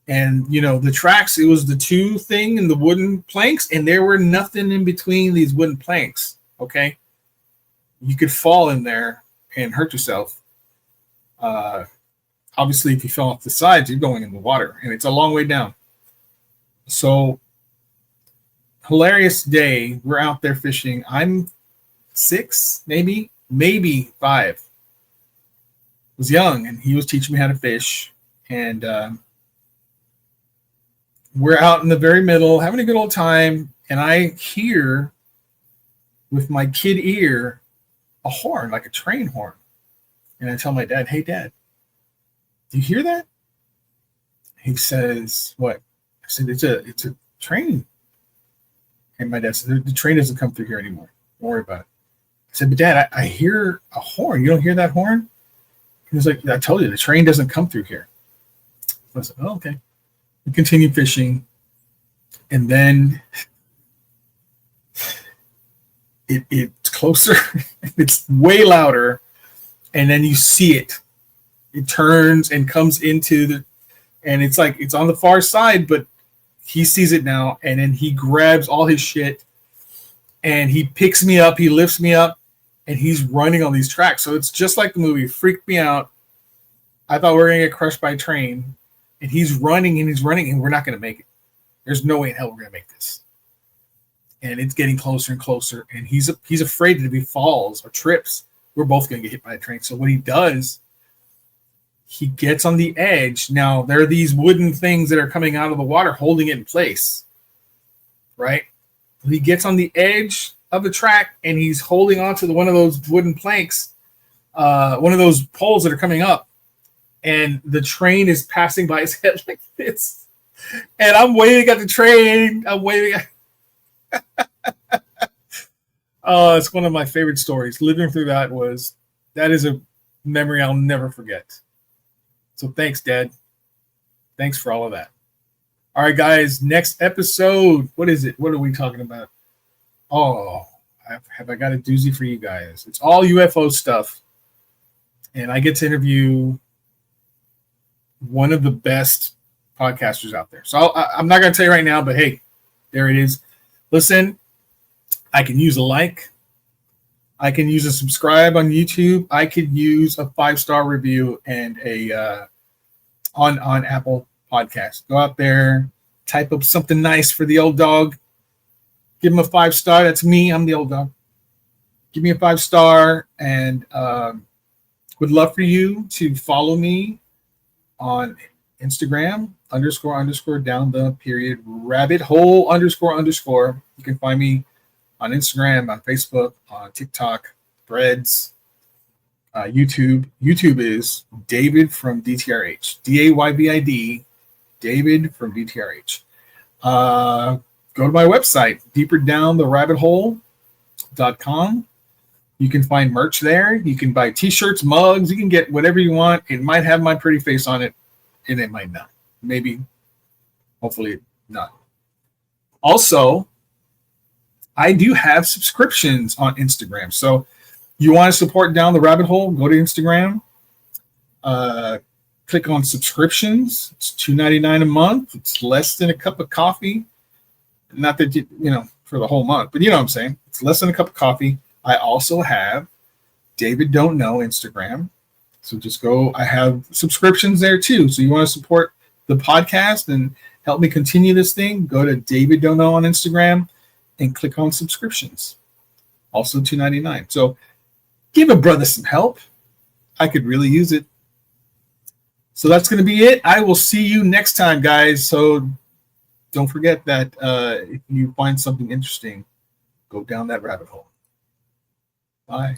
and the tracks, it was the two thing and the wooden planks, and there were nothing in between these wooden planks. Okay, you could fall in there and hurt yourself. Obviously, if you fell off the sides, you're going in the water, and it's a long way down. So hilarious day. We're out there fishing. I'm 6, maybe 5. Was young, and he was teaching me how to fish, and we're out in the very middle having a good old time, and I hear with my kid ear a horn, like a train horn, and I tell my dad, "Hey, Dad, do you hear that?" He says, "What?" I said, it's a train." And my dad said, "The train doesn't come through here anymore. Don't worry about it." I said, "But Dad, I hear a horn. You don't hear that horn?" He was like, "I told you, the train doesn't come through here." So I said, "Oh, okay." We continue fishing, and then it's closer. It's way louder, and then you see it. It turns and comes into and it's like it's on the far side, but he sees it now, and then he grabs all his shit, and he picks me up, he lifts me up, and he's running on these tracks. So it's just like the movie. It freaked me out. I thought we were going to get crushed by a train, and he's running, and we're not going to make it. There's no way in hell we're going to make this. And it's getting closer and closer, and he's afraid that if he falls or trips, we're both going to get hit by a train. So what he does, he gets on the edge. Now, there are these wooden things that are coming out of the water holding it in place, right? He gets on the edge of the track, and he's holding onto one of those wooden planks, one of those poles that are coming up, and the train is passing by his head like this. And I'm waving at the train. I'm waving at... It's one of my favorite stories. Living through that is a memory I'll never forget. So thanks, Dad. Thanks for all of that. All right, guys. Next episode. What is it? What are we talking about? Oh, have I got a doozy for you guys? It's all UFO stuff. And I get to interview one of the best podcasters out there. So I'm not going to tell you right now, but hey, there it is. Listen, I can use a like. I can use a subscribe on YouTube. I could use a 5-star review and a on Apple Podcast. Go out there, type up something nice for the old dog. Give him a 5-star. That's me. I'm the old dog. Give me a 5-star, and would love for you to follow me on Instagram __ down the period rabbit hole __. You can find me on Instagram, on Facebook, on TikTok, Threads, YouTube. YouTube is Dayvid from DTRH. DAYVID, Dayvid from DTRH. Go to my website, deeperdowntherabbithole.com. You can find merch there. You can buy t-shirts, mugs. You can get whatever you want. It might have my pretty face on it, and it might not. Maybe, hopefully not. Also, I do have subscriptions on Instagram. So you want to support Down the Rabbit Hole, go to Instagram. Click on subscriptions. It's $2.99 a month. It's less than a cup of coffee. Not that, you know, for the whole month, but you know what I'm saying. It's less than a cup of coffee. I also have Dayvid Don't Know Instagram. So just go. I have subscriptions there too. So you want to support the podcast and help me continue this thing, go to Dayvid Don't Know on Instagram and click on subscriptions. Also $2.99. So give a brother some help. I could really use it. So that's going to be it. I will see you next time, guys. So don't forget that if you find something interesting, go down that rabbit hole. Bye.